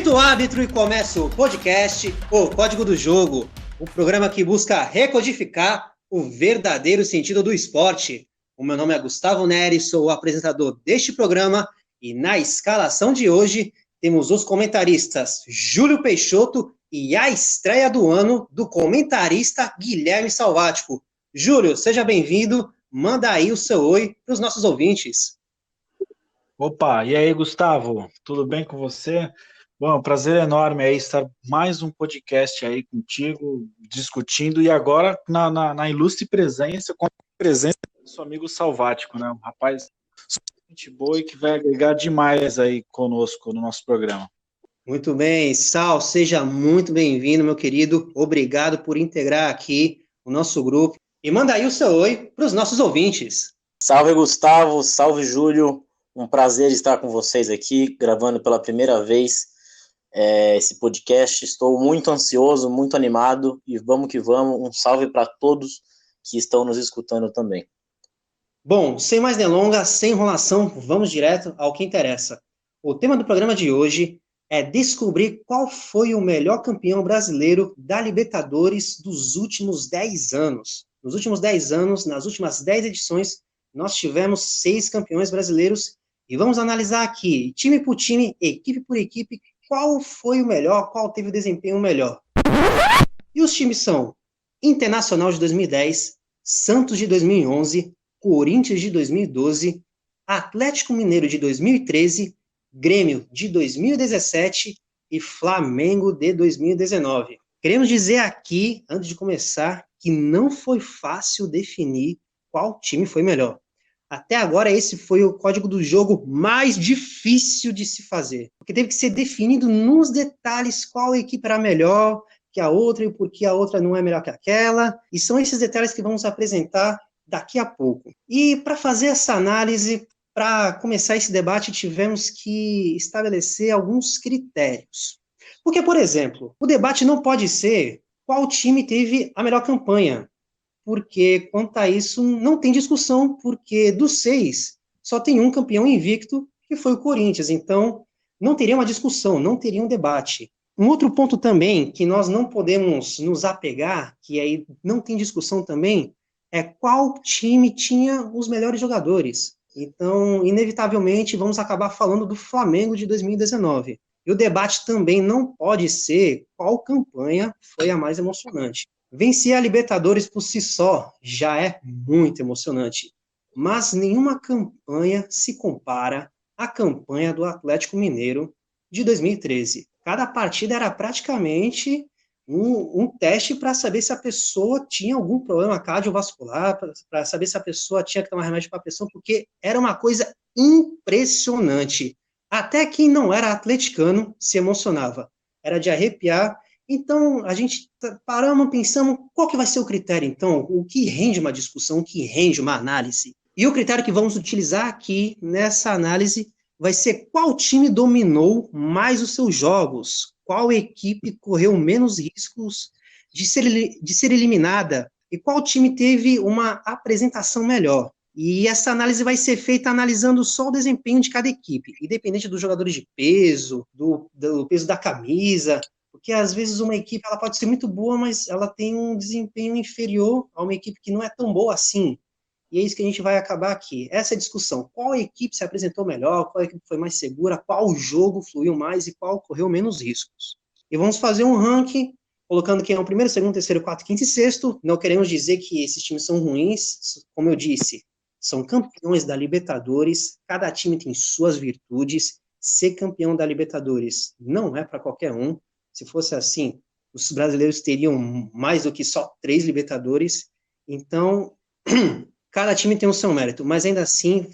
Apito o árbitro e começa o podcast O Código do Jogo, o programa que busca recodificar o verdadeiro sentido do esporte. O meu nome é Gustavo Neri, sou o apresentador deste programa e na escalação de hoje temos os comentaristas Júlio Peixoto e a estreia do ano do comentarista Guilherme Salvático. Júlio, seja bem-vindo, manda aí o seu oi para os nossos ouvintes. Opa, e aí, Gustavo? Tudo bem com você? Bom, é um prazer enorme aí estar mais um podcast aí contigo, discutindo, e agora na ilustre presença, com a presença do seu amigo Salvático, né? Um rapaz gente boa e que vai agregar demais aí conosco no nosso programa. Muito bem, Sal, seja muito bem-vindo, meu querido. Obrigado por integrar aqui o nosso grupo. E manda aí o seu oi para os nossos ouvintes. Salve, Gustavo, salve, Júlio. Um prazer estar com vocês aqui, gravando pela primeira vez esse podcast. Estou muito ansioso, muito animado e vamos que vamos. Um salve para todos que estão nos escutando também. Bom, sem mais delongas, sem enrolação, vamos direto ao que interessa. O tema do programa de hoje é descobrir qual foi o melhor campeão brasileiro da Libertadores dos últimos 10 anos. Nos últimos 10 anos, nas últimas 10 edições, nós tivemos 6 campeões brasileiros e vamos analisar aqui, time por time, equipe por equipe, qual foi o melhor, qual teve o desempenho melhor. E os times são Internacional de 2010, Santos de 2011, Corinthians de 2012, Atlético Mineiro de 2013, Grêmio de 2017 e Flamengo de 2019. Queremos dizer aqui, antes de começar, que não foi fácil definir qual time foi melhor. Até agora, esse foi o código do jogo mais difícil de se fazer, porque teve que ser definido nos detalhes qual equipe era melhor que a outra e por que a outra não é melhor que aquela, e são esses detalhes que vamos apresentar daqui a pouco. E para fazer essa análise, para começar esse debate, tivemos que estabelecer alguns critérios. Porque, por exemplo, o debate não pode ser qual time teve a melhor campanha, porque quanto a isso não tem discussão, porque dos 6 só tem um campeão invicto, que foi o Corinthians, então não teria uma discussão, não teria um debate. Um outro ponto também que nós não podemos nos apegar, que aí não tem discussão também, é qual time tinha os melhores jogadores. Então, inevitavelmente, vamos acabar falando do Flamengo de 2019. E o debate também não pode ser qual campanha foi a mais emocionante. Vencer a Libertadores por si só já é muito emocionante, mas nenhuma campanha se compara à campanha do Atlético Mineiro de 2013. Cada partida era praticamente um teste para saber se a pessoa tinha algum problema cardiovascular, para saber se a pessoa tinha que tomar remédio para a pressão, porque era uma coisa impressionante. Até quem não era atleticano se emocionava. Era de arrepiar. Então, a gente paramos, pensamos, qual que vai ser o critério, então? O que rende uma discussão, o que rende uma análise? E o critério que vamos utilizar aqui nessa análise vai ser qual time dominou mais os seus jogos, qual equipe correu menos riscos de ser eliminada e qual time teve uma apresentação melhor. E essa análise vai ser feita analisando só o desempenho de cada equipe, independente dos jogadores de peso, do peso da camisa, porque às vezes uma equipe ela pode ser muito boa, mas ela tem um desempenho inferior a uma equipe que não é tão boa assim. E é isso que a gente vai acabar aqui. Essa é a discussão. Qual equipe se apresentou melhor, qual equipe foi mais segura, qual jogo fluiu mais e qual correu menos riscos. E vamos fazer um ranking, colocando quem é o primeiro, segundo, terceiro, quarto, quinto e sexto. Não queremos dizer que esses times são ruins, como eu disse, são campeões da Libertadores, cada time tem suas virtudes. Ser campeão da Libertadores não é para qualquer um. Se fosse assim, os brasileiros teriam mais do que só 3 Libertadores. Então, cada time tem o seu mérito, mas ainda assim,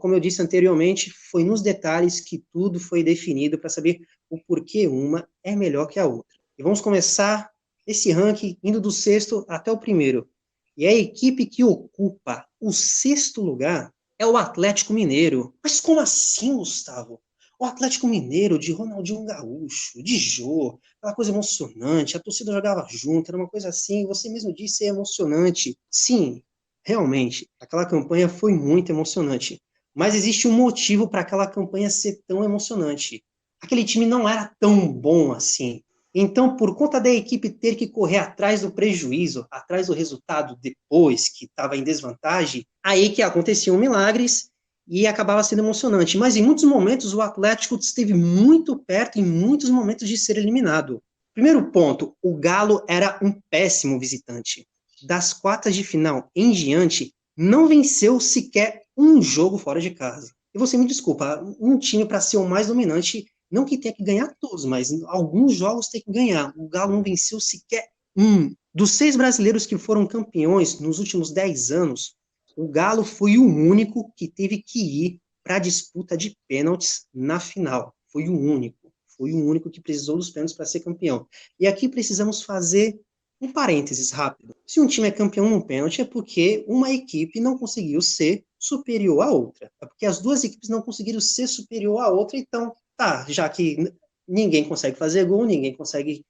como eu disse anteriormente, foi nos detalhes que tudo foi definido para saber o porquê uma é melhor que a outra. E vamos começar esse ranking indo do sexto até o primeiro. E a equipe que ocupa o sexto lugar é o Atlético Mineiro. Mas como assim, Gustavo? O Atlético Mineiro, de Ronaldinho Gaúcho, de Jô, aquela coisa emocionante, a torcida jogava junto, era uma coisa assim, você mesmo disse, é emocionante. Sim, realmente, aquela campanha foi muito emocionante. Mas existe um motivo para aquela campanha ser tão emocionante. aquele time não era tão bom assim. Então, por conta da equipe ter que correr atrás do prejuízo, atrás do resultado depois que estava em desvantagem, aí que aconteciam milagres e acabava sendo emocionante. Mas em muitos momentos o Atlético esteve muito perto, em muitos momentos, de ser eliminado. Primeiro ponto, o Galo era um péssimo visitante. Das quartas de final em diante, não venceu sequer um jogo fora de casa. E você me desculpa, um time para ser o mais dominante, não que tenha que ganhar todos, mas alguns jogos tem que ganhar. O Galo não venceu sequer um. Dos 6 brasileiros que foram campeões nos últimos 10 anos, o Galo foi o único que teve que ir para a disputa de pênaltis na final. Foi o único. Foi o único que precisou dos pênaltis para ser campeão. E aqui precisamos fazer um parênteses rápido. Se um time é campeão num pênalti, é porque uma equipe não conseguiu ser superior à outra. É porque as duas equipes não conseguiram ser superior à outra, então, tá, já que ninguém consegue fazer gol, ninguém consegue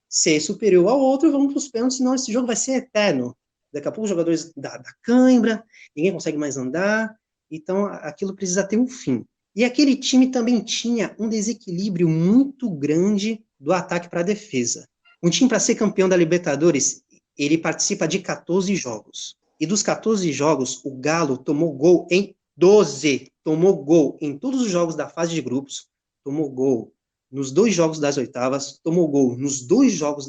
ser superior ao outro, vamos para os pênaltis, senão esse jogo vai ser eterno. Daqui a pouco os jogadores da cãibra, ninguém consegue mais andar, então aquilo precisa ter um fim. E aquele time também tinha um desequilíbrio muito grande do ataque para a defesa. Um time para ser campeão da Libertadores, ele participa de 14 jogos. E dos 14 jogos, o Galo tomou gol em 12. Tomou gol em todos os jogos da fase de grupos, tomou gol nos 2 jogos das oitavas, tomou gol nos 2 jogos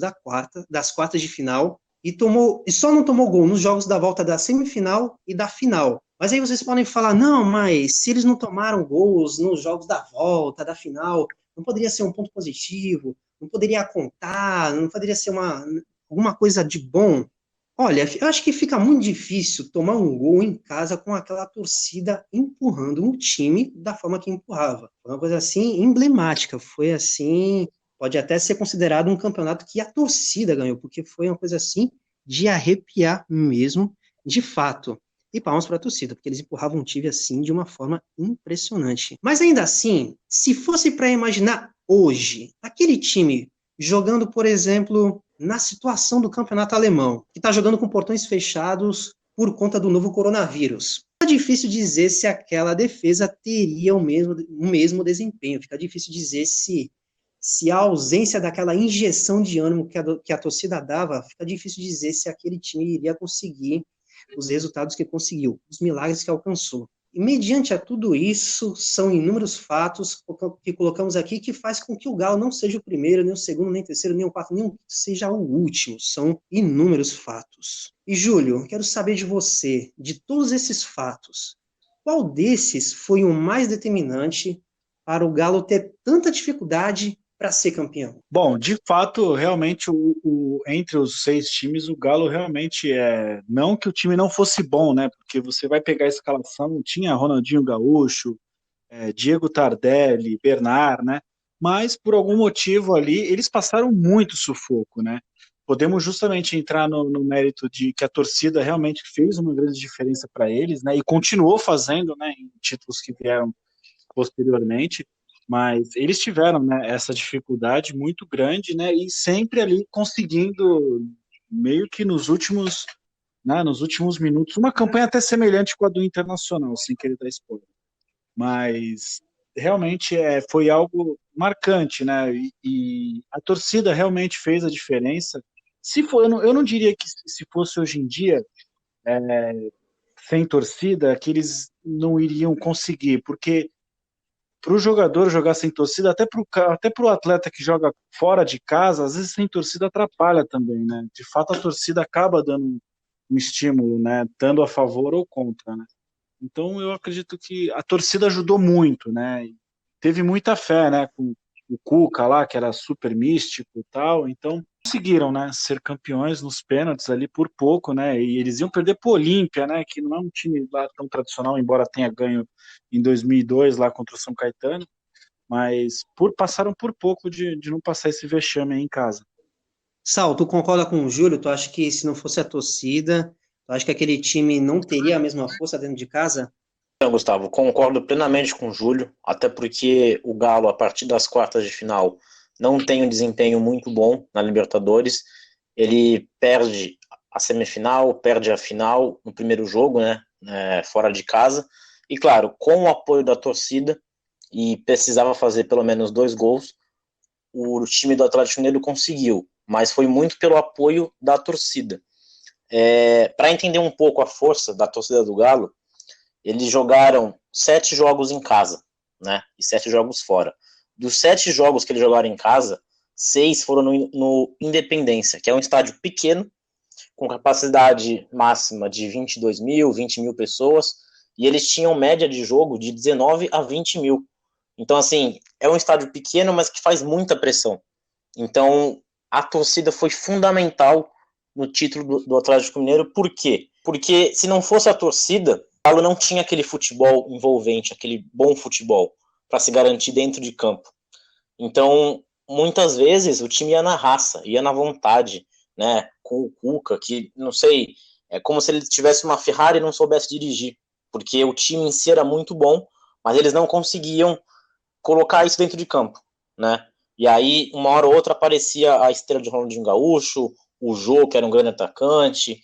das quartas de final, e só não tomou gol nos jogos da volta da semifinal e da final. Mas aí vocês podem falar, não, mas se eles não tomaram gols nos jogos da volta, da final, não poderia ser um ponto positivo, não poderia contar, não poderia ser alguma coisa de bom. Olha, eu acho que fica muito difícil tomar um gol em casa com aquela torcida empurrando um time da forma que empurrava. Foi uma coisa assim emblemática, foi assim, pode até ser considerado um campeonato que a torcida ganhou, porque foi uma coisa assim de arrepiar mesmo, de fato. E palmas para a torcida, porque eles empurravam um time assim de uma forma impressionante. Mas ainda assim, se fosse para imaginar hoje, aquele time jogando, por exemplo, na situação do campeonato alemão, que está jogando com portões fechados por conta do novo coronavírus. Fica difícil dizer se aquela defesa teria o mesmo desempenho, fica difícil dizer se a ausência daquela injeção de ânimo que a torcida dava, fica difícil dizer se aquele time iria conseguir os resultados que conseguiu, os milagres que alcançou. E mediante a tudo isso, são inúmeros fatos que colocamos aqui que faz com que o Galo não seja o primeiro, nem o segundo, nem o terceiro, nem o quarto, nem seja o último. São inúmeros fatos. E, Júlio, quero saber de você, de todos esses fatos, qual desses foi o mais determinante para o Galo ter tanta dificuldade para ser campeão? Bom, de fato, realmente, entre os 6 times, o Galo realmente não que o time não fosse bom, né? Porque você vai pegar a escalação, tinha Ronaldinho Gaúcho, Diego Tardelli, Bernard, né? Mas, por algum motivo ali, eles passaram muito sufoco, né? Podemos justamente entrar no mérito de que a torcida realmente fez uma grande diferença para eles, né? E continuou fazendo, né? Em títulos que vieram posteriormente. Mas eles tiveram, né, essa dificuldade muito grande, né, e sempre ali conseguindo, meio que nos últimos minutos, uma campanha até semelhante com a do Internacional, sem querer dar spoiler. Mas realmente foi algo marcante, né, e a torcida realmente fez a diferença. Se for, eu não diria que se fosse hoje em dia, sem torcida, que eles não iriam conseguir, porque para o jogador jogar sem torcida, até pro atleta que joga fora de casa, às vezes sem torcida atrapalha também, né? De fato, a torcida acaba dando um estímulo, né? Tanto a favor ou contra, né? Então, eu acredito que a torcida ajudou muito, né? Teve muita fé, né? Com o Cuca lá, que era super místico e tal. Então, conseguiram, né? Ser campeões nos pênaltis ali por pouco, né? E eles iam perder pro Olímpia, né? Que não é um time lá tão tradicional, embora tenha ganho em 2002 lá contra o São Caetano. Mas passaram por pouco de não passar esse vexame aí em casa. Sal, tu concorda com o Júlio? Tu acha que se não fosse a torcida, tu acha que aquele time não teria a mesma força dentro de casa? Então, Gustavo, concordo plenamente com o Júlio, até porque o Galo, a partir das quartas de final, não tem um desempenho muito bom na Libertadores. Ele perde a semifinal, perde a final no primeiro jogo, né, fora de casa. E, claro, com o apoio da torcida, e precisava fazer pelo menos 2 gols, o time do Atlético Mineiro conseguiu, mas foi muito pelo apoio da torcida. Para entender um pouco a força da torcida do Galo, eles jogaram 7 jogos em casa, né? E 7 jogos fora. Dos 7 jogos que eles jogaram em casa, 6 foram no Independência, que é um estádio pequeno, com capacidade máxima de 22 mil, 20 mil pessoas, e eles tinham média de jogo de 19 a 20 mil. Então, assim, é um estádio pequeno, mas que faz muita pressão. Então, a torcida foi fundamental no título do Atlético Mineiro. Por quê? Porque se não fosse a torcida, o Galo não tinha aquele futebol envolvente, aquele bom futebol para se garantir dentro de campo. Então, muitas vezes o time ia na raça, ia na vontade, né? Com o Cuca, que, não sei, é como se ele tivesse uma Ferrari e não soubesse dirigir, porque o time em si era muito bom, mas eles não conseguiam colocar isso dentro de campo, né? E aí, uma hora ou outra, aparecia a estrela de Ronaldinho Gaúcho, o Jô, que era um grande atacante,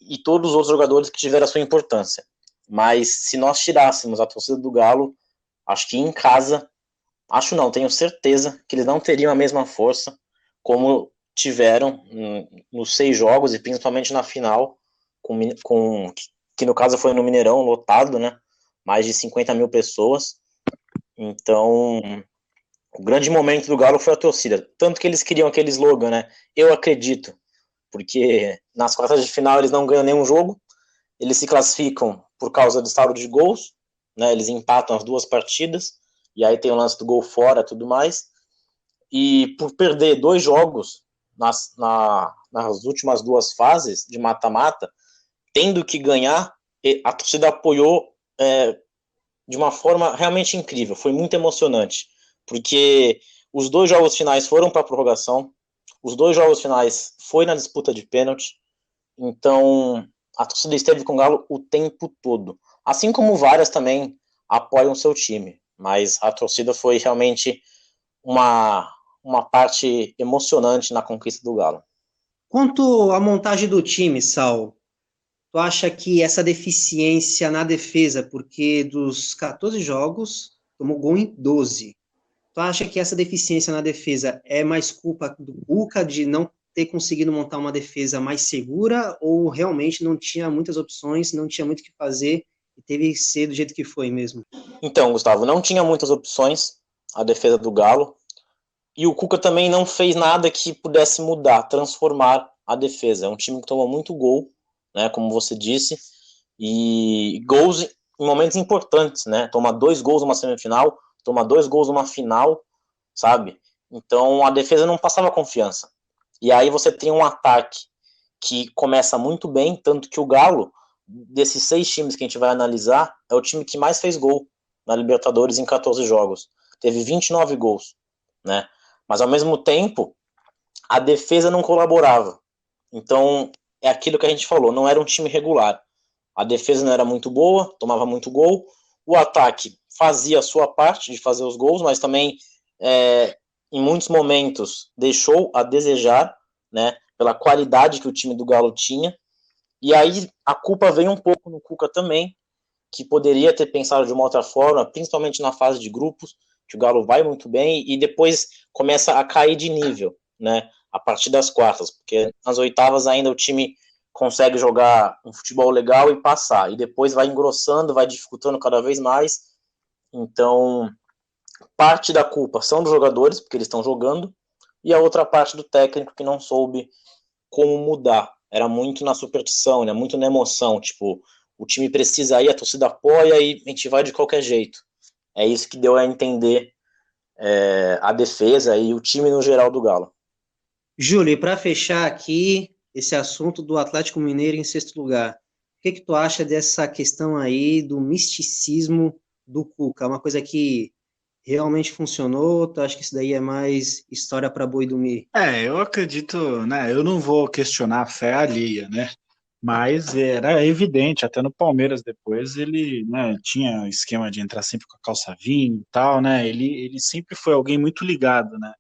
e todos os outros jogadores que tiveram a sua importância. Mas se nós tirássemos a torcida do Galo, acho que em casa, acho não, tenho certeza que eles não teriam a mesma força como tiveram nos 6 jogos, e principalmente na final, que no caso foi no Mineirão, lotado, né? Mais de 50 mil pessoas. Então, o grande momento do Galo foi a torcida. Tanto que eles queriam aquele slogan, né? Eu acredito. Porque nas quartas de final eles não ganham nenhum jogo. Eles se classificam por causa do saldo de gols, né? Eles empatam as 2 partidas. E aí tem o lance do gol fora e tudo mais. E por perder 2 jogos nas últimas 2 fases de mata-mata, tendo que ganhar, a torcida apoiou de uma forma realmente incrível. Foi muito emocionante, porque os 2 jogos finais foram para a prorrogação, os 2 jogos finais foi na disputa de pênalti, então a torcida esteve com o Galo o tempo todo, assim como várias também apoiam seu time, mas a torcida foi realmente uma parte emocionante na conquista do Galo. Quanto à montagem do time, Sal, tu acha que essa deficiência na defesa, porque dos 14 jogos, tomou gol em 12. Tu acha que essa deficiência na defesa é mais culpa do Cuca de não ter conseguido montar uma defesa mais segura ou realmente não tinha muitas opções, não tinha muito o que fazer e teve que ser do jeito que foi mesmo? Então, Gustavo, não tinha muitas opções a defesa do Galo, e o Cuca também não fez nada que pudesse mudar, transformar a defesa. É um time que tomou muito gol, né, como você disse, e gols em momentos importantes, né? Toma 2 gols numa semifinal, toma 2 gols numa final, sabe? Então a defesa não passava confiança. E aí você tem um ataque que começa muito bem, tanto que o Galo, desses 6 times que a gente vai analisar, é o time que mais fez gol na Libertadores em 14 jogos. Teve 29 gols, né? Mas ao mesmo tempo, a defesa não colaborava. Então, é aquilo que a gente falou, não era um time regular. A defesa não era muito boa, tomava muito gol. O ataque fazia a sua parte de fazer os gols, mas também, em muitos momentos, deixou a desejar, né, pela qualidade que o time do Galo tinha. E aí a culpa vem um pouco no Cuca também, que poderia ter pensado de uma outra forma, principalmente na fase de grupos, que o Galo vai muito bem e depois começa a cair de nível, né? A partir das quartas, porque nas oitavas ainda o time consegue jogar um futebol legal e passar, e depois vai engrossando, vai dificultando cada vez mais. Então, parte da culpa são dos jogadores, porque eles estão jogando, e a outra parte do técnico que não soube como mudar. Era muito na superstição, né? Muito na emoção, tipo, o time precisa ir, a torcida apoia e a gente vai de qualquer jeito. É isso que deu a entender a defesa e o time no geral do Galo. Júlio, e para fechar aqui esse assunto do Atlético Mineiro em sexto lugar, o que tu acha dessa questão aí do misticismo do Cuca? Uma coisa que realmente funcionou? Tu acha que isso daí é mais história para boi dormir? Eu acredito, né? Eu não vou questionar a fé alheia, né? Mas era evidente, até no Palmeiras depois ele, né, tinha esquema de entrar sempre com a calça vinho e tal, né? Ele sempre foi alguém muito ligado, né,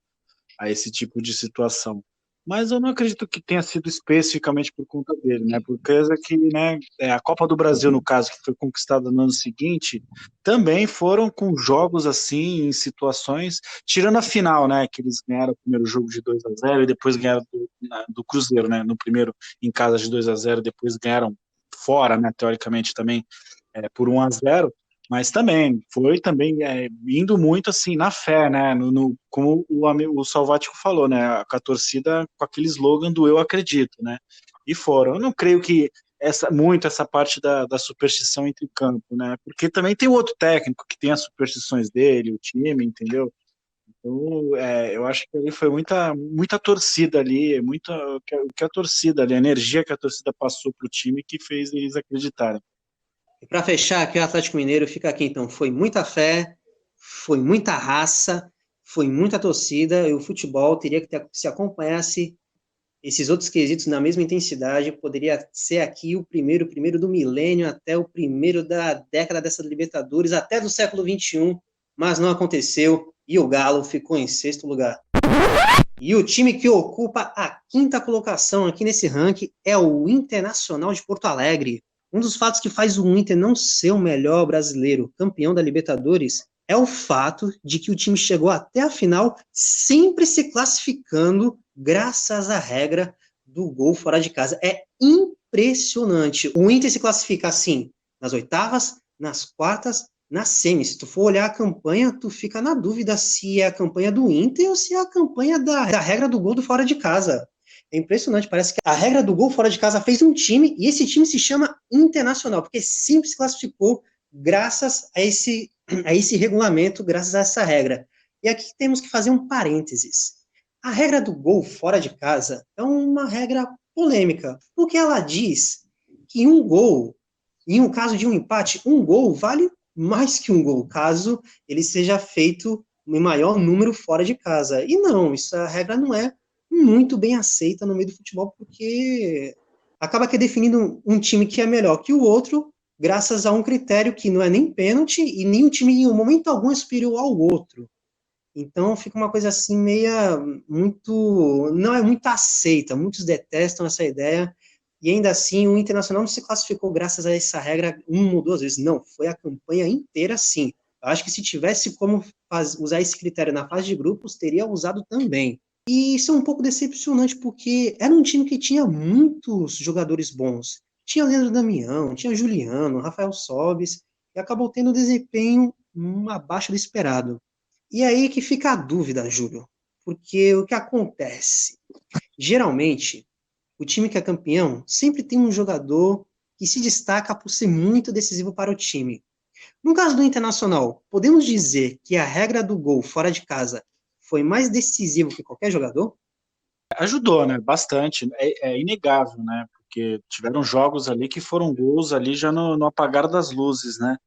a esse tipo de situação. mas eu não acredito que tenha sido especificamente por conta dele, né? Por causa que, né, a Copa do Brasil, no caso, que foi conquistada no ano seguinte, também foram com jogos assim, em situações, tirando a final, né? Que eles ganharam o primeiro jogo de 2-0 e depois ganharam do Cruzeiro, né? No primeiro em casa de 2-0, depois ganharam fora, né? Teoricamente também por 1-0. Mas também, foi também indo muito assim, na fé, né? Como o Salvático falou, né? Com a torcida, com aquele slogan do eu acredito, né? E foram. Eu não creio que essa parte da superstição entre campo, né? Porque também tem o outro técnico que tem as superstições dele, o time, entendeu? Então, eu acho que ali foi muita torcida ali, o que a torcida ali, a energia que a torcida passou pro time que fez eles acreditarem. E para fechar aqui, o Atlético Mineiro fica aqui, então, foi muita fé, foi muita raça, foi muita torcida, e o futebol teria que ter, se acompanhasse esses outros quesitos na mesma intensidade, poderia ser aqui o primeiro do milênio, até o primeiro da década dessa Libertadores, até do século XXI, mas não aconteceu, e o Galo ficou em sexto lugar. E o time que ocupa a quinta colocação aqui nesse ranking é o Internacional de Porto Alegre. Um dos fatos que faz o Inter não ser o melhor brasileiro campeão da Libertadores é o fato de que o time chegou até a final sempre se classificando graças à regra do gol fora de casa. É impressionante. O Inter se classifica assim nas oitavas, nas quartas, na semi. Se tu for olhar a campanha, tu fica na dúvida se é a campanha do Inter ou se é a campanha da regra do gol do fora de casa. É impressionante, parece que a regra do gol fora de casa fez um time, e esse time se chama Internacional, porque sempre se classificou graças a esse regulamento, graças a essa regra. E aqui temos que fazer um parênteses. A regra do gol fora de casa é uma regra polêmica, porque ela diz que um gol, em um caso de um empate, um gol vale mais que um gol, caso ele seja feito em maior número fora de casa. E não, essa regra não é muito bem aceita no meio do futebol, porque acaba que é definindo um time que é melhor que o outro, graças a um critério que não é nem pênalti e nem o time em momento algum é superior ao outro. Então fica uma coisa assim meia muito, não é muito aceita, muitos detestam essa ideia, e ainda assim o Internacional não se classificou graças a essa regra uma ou duas vezes, não, foi a campanha inteira sim. Eu acho que se tivesse como usar esse critério na fase de grupos, teria usado também. E isso é um pouco decepcionante, porque era um time que tinha muitos jogadores bons. Tinha Leandro Damião, tinha Juliano, Rafael Sobis, e acabou tendo um desempenho abaixo do esperado. E aí que fica a dúvida, Júlio, porque o que acontece? Geralmente, o time que é campeão sempre tem um jogador que se destaca por ser muito decisivo para o time. No caso do Internacional, podemos dizer que a regra do gol fora de casa foi mais decisivo que qualquer jogador? Ajudou, né? Bastante. É inegável, né? Porque tiveram jogos ali que foram gols ali já no apagar das luzes, né?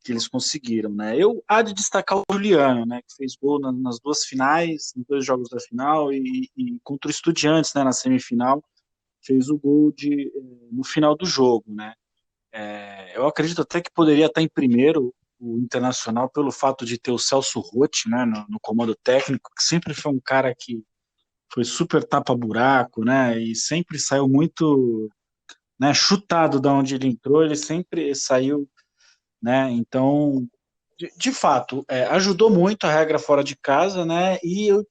Que eles conseguiram, né? Eu há de destacar o Juliano, né? Que fez gol nas duas finais, nos dois jogos da final e contra o Estudiantes, né? Na semifinal, fez o gol no final do jogo, né? Eu acredito até que poderia estar em primeiro o Internacional pelo fato de ter o Celso Roth, né? No comando técnico, que sempre foi um cara que foi super tapa-buraco, né? E sempre saiu muito, né, chutado da onde ele entrou, ele sempre saiu, né? Então, de fato, ajudou muito a regra fora de casa, né? E eu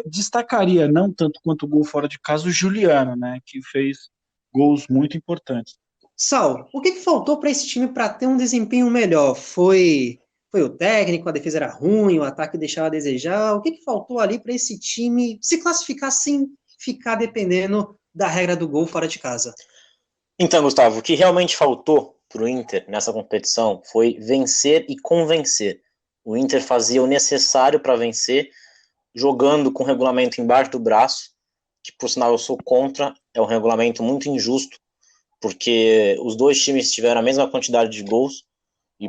destacaria, não tanto quanto o gol fora de casa, o Juliano, né? Que fez gols muito importantes. Sal, o que faltou para esse time para ter um desempenho melhor? Foi o técnico, a defesa era ruim, o ataque deixava a desejar? O que faltou ali para esse time se classificar sem ficar dependendo da regra do gol fora de casa? Então, Gustavo, o que realmente faltou para o Inter nessa competição foi vencer e convencer. O Inter fazia o necessário para vencer, jogando com o regulamento embaixo do braço, que por sinal eu sou contra, é um regulamento muito injusto, porque os dois times tiveram a mesma quantidade de gols, e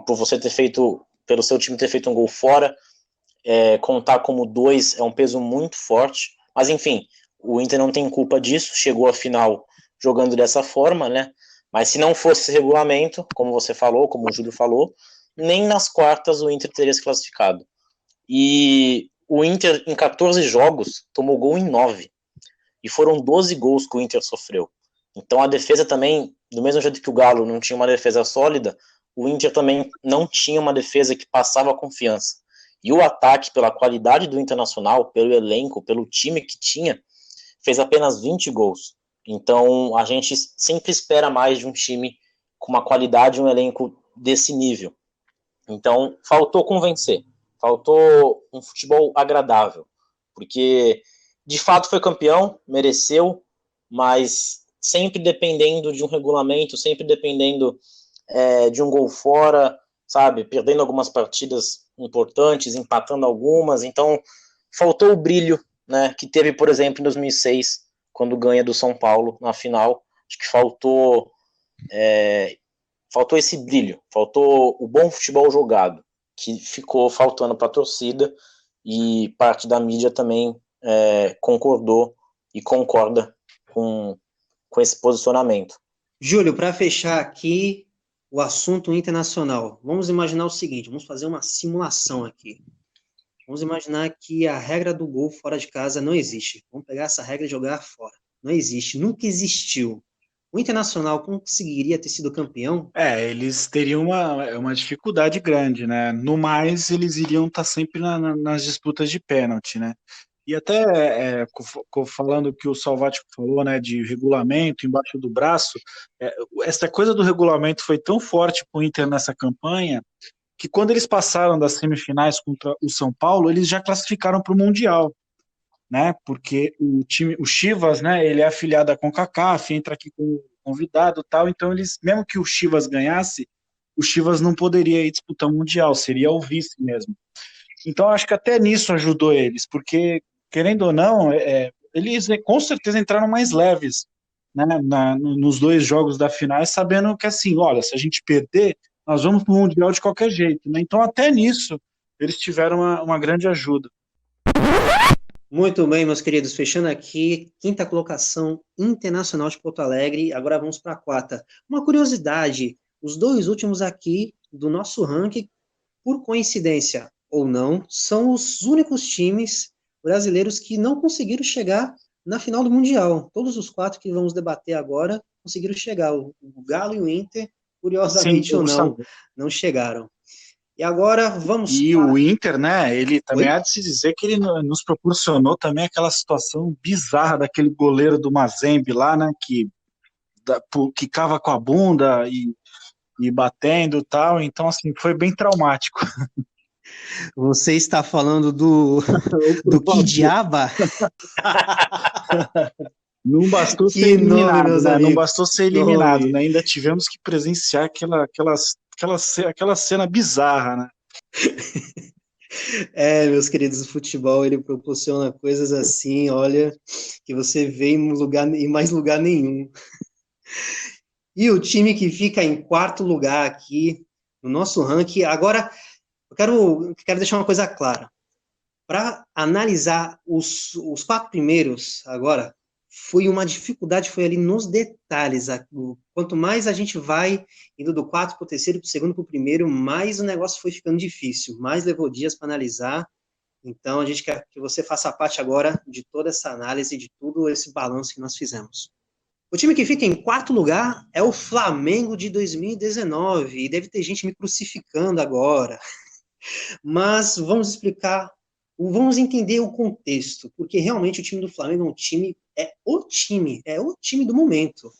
pelo seu time ter feito um gol fora, contar como 2 é um peso muito forte, mas enfim, o Inter não tem culpa disso, chegou à final jogando dessa forma, né? Mas se não fosse esse regulamento, como você falou, como o Júlio falou, nem nas quartas o Inter teria se classificado. E o Inter, em 14 jogos, tomou gol em 9. e foram 12 gols que o Inter sofreu. Então a defesa também, do mesmo jeito que o Galo não tinha uma defesa sólida, o Inter também não tinha uma defesa que passava confiança. E o ataque, pela qualidade do Internacional, pelo elenco, pelo time que tinha, fez apenas 20 gols. Então a gente sempre espera mais de um time com uma qualidade, um elenco desse nível. Então faltou convencer, faltou um futebol agradável, porque de fato foi campeão, mereceu, mas sempre dependendo de um regulamento, sempre dependendo de um gol fora, sabe, perdendo algumas partidas importantes, empatando algumas, então faltou o brilho, né, que teve, por exemplo, em 2006, quando ganha do São Paulo na final. Acho que faltou esse brilho, faltou o bom futebol jogado, que ficou faltando para a torcida, e parte da mídia também concordou e concorda com esse posicionamento. Júlio, para fechar aqui o assunto internacional, vamos imaginar o seguinte, vamos fazer uma simulação aqui. Vamos imaginar que a regra do gol fora de casa não existe. Vamos pegar essa regra e jogar fora. Não existe, nunca existiu. O Internacional conseguiria ter sido campeão? Eles teriam uma dificuldade grande, né? No mais, eles iriam estar sempre nas disputas de pênalti, né? E até falando o que o Salvático falou, né, de regulamento embaixo do braço, essa coisa do regulamento foi tão forte para o Inter nessa campanha que quando eles passaram das semifinais contra o São Paulo, eles já classificaram para o Mundial, né? Porque o Chivas, né, ele é afiliado à CONCACAF, entra aqui como convidado, tal. Então eles, mesmo que o Chivas ganhasse, o Chivas não poderia ir disputar o Mundial, seria o vice mesmo. Então acho que até nisso ajudou eles, porque querendo ou não, eles com certeza entraram mais leves, né, nos 2 jogos da final, sabendo que assim, olha, se a gente perder, nós vamos para o Mundial de qualquer jeito, né? Então até nisso eles tiveram uma grande ajuda. Muito bem, meus queridos, fechando aqui, 5ª colocação, Internacional de Porto Alegre, agora vamos para a 4ª. Uma curiosidade, os 2 últimos aqui do nosso ranking, por coincidência ou não, são os únicos times brasileiros que não conseguiram chegar na final do Mundial. Todos os 4 que vamos debater agora conseguiram chegar. O Galo e o Inter, curiosamente ou não chegaram. E agora vamos... E o Inter, né, ele também há de se dizer que ele nos proporcionou também aquela situação bizarra daquele goleiro do Mazembe lá, né, que quicava com a bunda e batendo e tal, então assim, foi bem traumático. Você está falando do Kidiaba? Não bastou ser eliminado, né? Não bastou ser eliminado, né? Ainda tivemos que presenciar aquela cena bizarra, né? Meus queridos, o futebol, ele proporciona coisas assim, olha, que você vê em mais lugar nenhum. E o time que fica em 4º lugar aqui, no nosso ranking, agora, eu quero deixar uma coisa clara. Para analisar os 4 primeiros, agora, uma dificuldade foi ali nos detalhes. Quanto mais a gente vai indo do 4 para o 3º, para o 2º, para o 1º, mais o negócio foi ficando difícil, mais levou dias para analisar. Então, a gente quer que você faça parte agora de toda essa análise, de todo esse balanço que nós fizemos. O time que fica em 4º lugar é o Flamengo de 2019, e deve ter gente me crucificando agora. Mas vamos entender o contexto, porque realmente o time do Flamengo é o time do momento.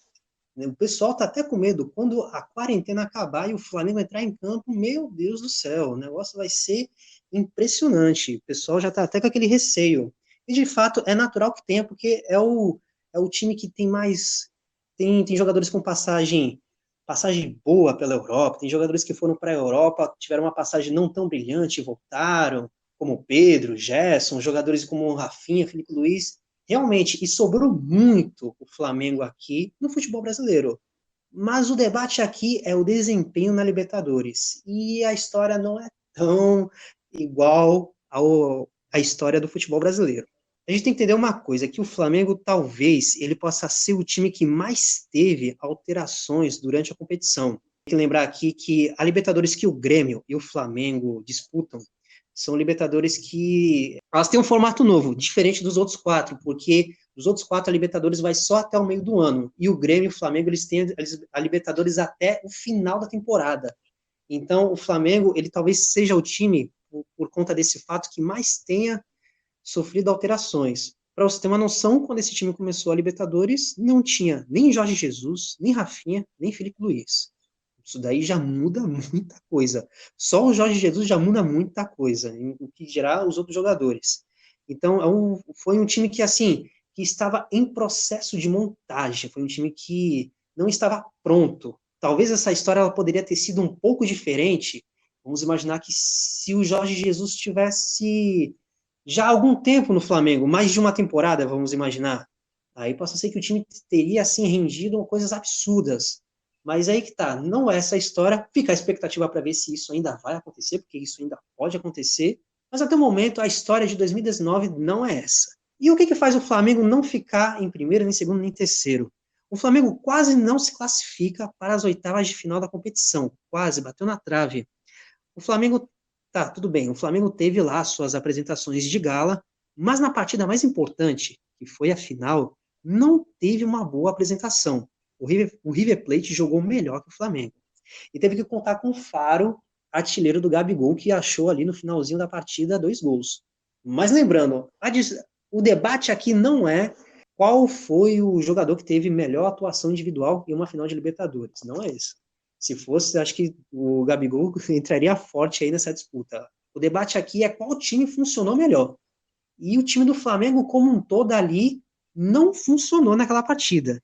O pessoal está até com medo, quando a quarentena acabar e o Flamengo entrar em campo, meu Deus do céu, o negócio vai ser impressionante, o pessoal já está até com aquele receio, e de fato é natural que tenha, porque é o time que tem mais, tem jogadores com passagem boa pela Europa, tem jogadores que foram para a Europa, tiveram uma passagem não tão brilhante e voltaram, como o Pedro, Gerson, jogadores como o Rafinha, Felipe Luiz, realmente, e sobrou muito o Flamengo aqui no futebol brasileiro. Mas o debate aqui é o desempenho na Libertadores, e a história não é tão igual à história do futebol brasileiro. A gente tem que entender uma coisa, que o Flamengo talvez ele possa ser o time que mais teve alterações durante a competição. Tem que lembrar aqui que a Libertadores que o Grêmio e o Flamengo disputam São Libertadores que elas têm um formato novo, diferente dos outros 4, porque os outros 4 a Libertadores vai só até o meio do ano, e o Grêmio e o Flamengo eles têm a Libertadores até o final da temporada. Então, o Flamengo, ele talvez seja o time, por conta desse fato, que mais tenha sofrido alterações. Para você ter uma noção, quando esse time começou a Libertadores, não tinha nem Jorge Jesus, nem Rafinha, nem Felipe Luiz. Isso daí já muda muita coisa. Só o Jorge Jesus já muda muita coisa, o que dirá os outros jogadores. Então, foi um time que, assim, que estava em processo de montagem, foi um time que não estava pronto. Talvez essa história ela poderia ter sido um pouco diferente. Vamos imaginar que se o Jorge Jesus tivesse já há algum tempo no Flamengo, mais de uma temporada, vamos imaginar, aí possa ser que o time teria, assim, rendido coisas absurdas. Mas aí que tá, não é essa história, fica a expectativa para ver se isso ainda vai acontecer, porque isso ainda pode acontecer, mas até o momento a história de 2019 não é essa. E o que faz o Flamengo não ficar em primeiro, nem segundo, nem terceiro? O Flamengo quase não se classifica para as oitavas de final da competição, quase, bateu na trave. O Flamengo, tá, tudo bem, o Flamengo teve lá suas apresentações de gala, mas na partida mais importante, que foi a final, não teve uma boa apresentação. O River Plate jogou melhor que o Flamengo. E teve que contar com o Faro, artilheiro do Gabigol, que achou ali no finalzinho da partida 2 gols. Mas lembrando, o debate aqui não é qual foi o jogador que teve melhor atuação individual em uma final de Libertadores. Não é isso. Se fosse, acho que o Gabigol entraria forte aí nessa disputa. O debate aqui é qual time funcionou melhor. E o time do Flamengo, como um todo ali, não funcionou naquela partida.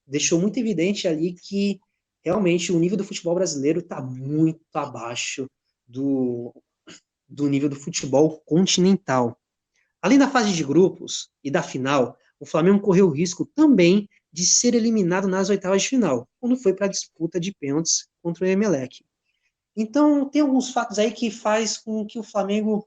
Deixou muito evidente ali que realmente o nível do futebol brasileiro está muito abaixo do, do nível do futebol continental. Além da fase de grupos e da final, o Flamengo correu o risco também de ser eliminado nas oitavas de final, quando foi para a disputa de pênaltis contra o Emelec. Então, tem alguns fatos aí que faz com que o Flamengo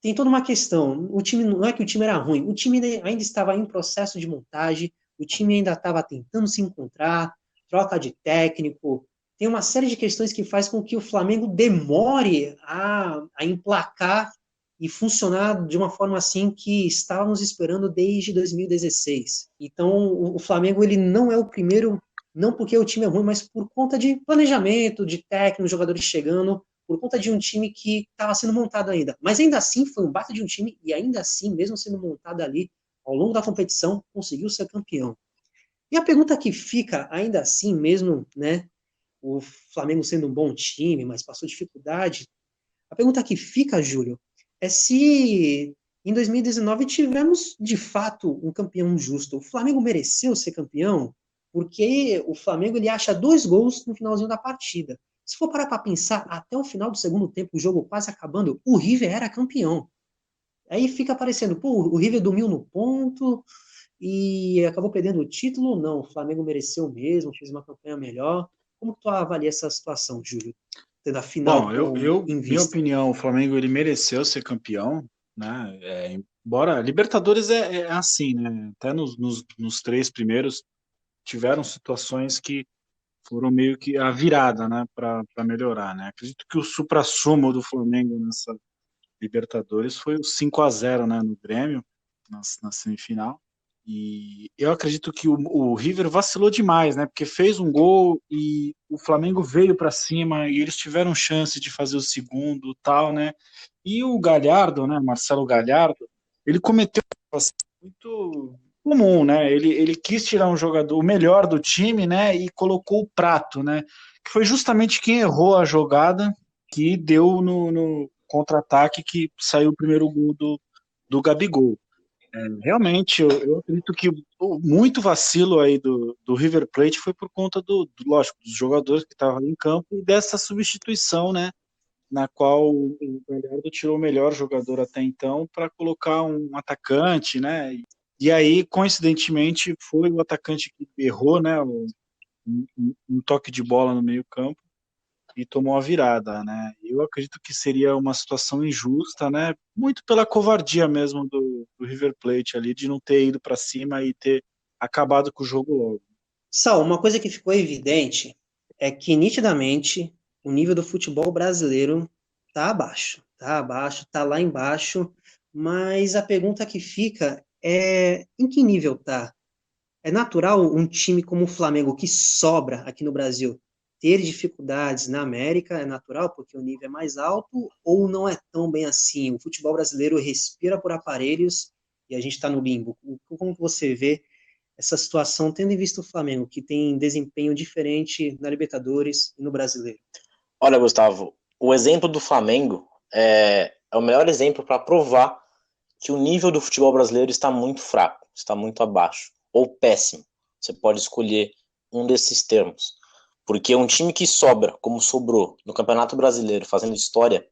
tem toda uma questão. O time não é que o time era ruim, o time ainda estava em processo de montagem, o time ainda estava tentando se encontrar, troca de técnico. Tem uma série de questões que faz com que o Flamengo demore a emplacar e funcionar de uma forma assim que estávamos esperando desde 2016. Então, o Flamengo ele não é o primeiro, não porque o time é ruim, mas por conta de planejamento, de técnico, jogadores chegando, por conta de um time que estava sendo montado ainda. Mas ainda assim, foi um baita de um time, e ainda assim, mesmo sendo montado ali, ao longo da competição, conseguiu ser campeão. E a pergunta que fica, ainda assim, mesmo, né, o Flamengo sendo um bom time, mas passou dificuldade, a pergunta que fica, Júlio, é se em 2019 tivemos, de fato, um campeão justo. O Flamengo mereceu ser campeão, porque o Flamengo ele acha 2 gols no finalzinho da partida. Se for parar para pensar, até o final do segundo tempo, o jogo quase acabando, o River era campeão. Aí fica parecendo, pô, o River dormiu no ponto e acabou perdendo o título. Não, o Flamengo mereceu mesmo, fez uma campanha melhor. Como tu avalia essa situação, Júlio? Tendo a final Bom, em minha vista. opinião, o Flamengo ele mereceu ser campeão, né? Embora Libertadores é assim, né? Até nos 3 primeiros tiveram situações que foram meio que a virada, né? Para melhorar, né? Acredito que o suprassumo do Flamengo nessa Libertadores foi o 5-0, né? No Grêmio, na semifinal. E eu acredito que o River vacilou demais, né? Porque fez um gol e o Flamengo veio para cima e eles tiveram chance de fazer o segundo, tal, né? E o Galhardo, né? Marcelo Galhardo, ele cometeu uma situação muito comum, né? Ele quis tirar um jogador, o melhor do time, né? E colocou o Prato, né? Que foi justamente quem errou a jogada que deu no contra-ataque que saiu o primeiro gol do Gabigol. Realmente, eu acredito que muito vacilo aí do River Plate foi por conta lógico, dos jogadores que estavam em campo e dessa substituição, né, na qual o Galhardo tirou o melhor jogador até então para colocar um atacante, né, e aí, coincidentemente, foi o atacante que errou, né, um toque de bola no meio campo e tomou a virada, né? Eu acredito que seria uma situação injusta, né? Muito pela covardia mesmo do River Plate ali de não ter ido para cima e ter acabado com o jogo logo. Sal, uma coisa que ficou evidente é que nitidamente o nível do futebol brasileiro Tá abaixo, tá lá embaixo, mas a pergunta que fica é em que nível tá? É natural um time como o Flamengo, que sobra aqui no Brasil, ter dificuldades na América? É natural porque o nível é mais alto ou não é tão bem assim? O futebol brasileiro respira por aparelhos e a gente está no limbo. Como que você vê essa situação, tendo em vista o Flamengo, que tem desempenho diferente na Libertadores e no Brasileiro? Olha, Gustavo, o exemplo do Flamengo é o melhor exemplo para provar que o nível do futebol brasileiro está muito fraco, está muito abaixo, ou péssimo. Você pode escolher um desses termos. Porque um time que sobra, como sobrou no Campeonato Brasileiro, fazendo história,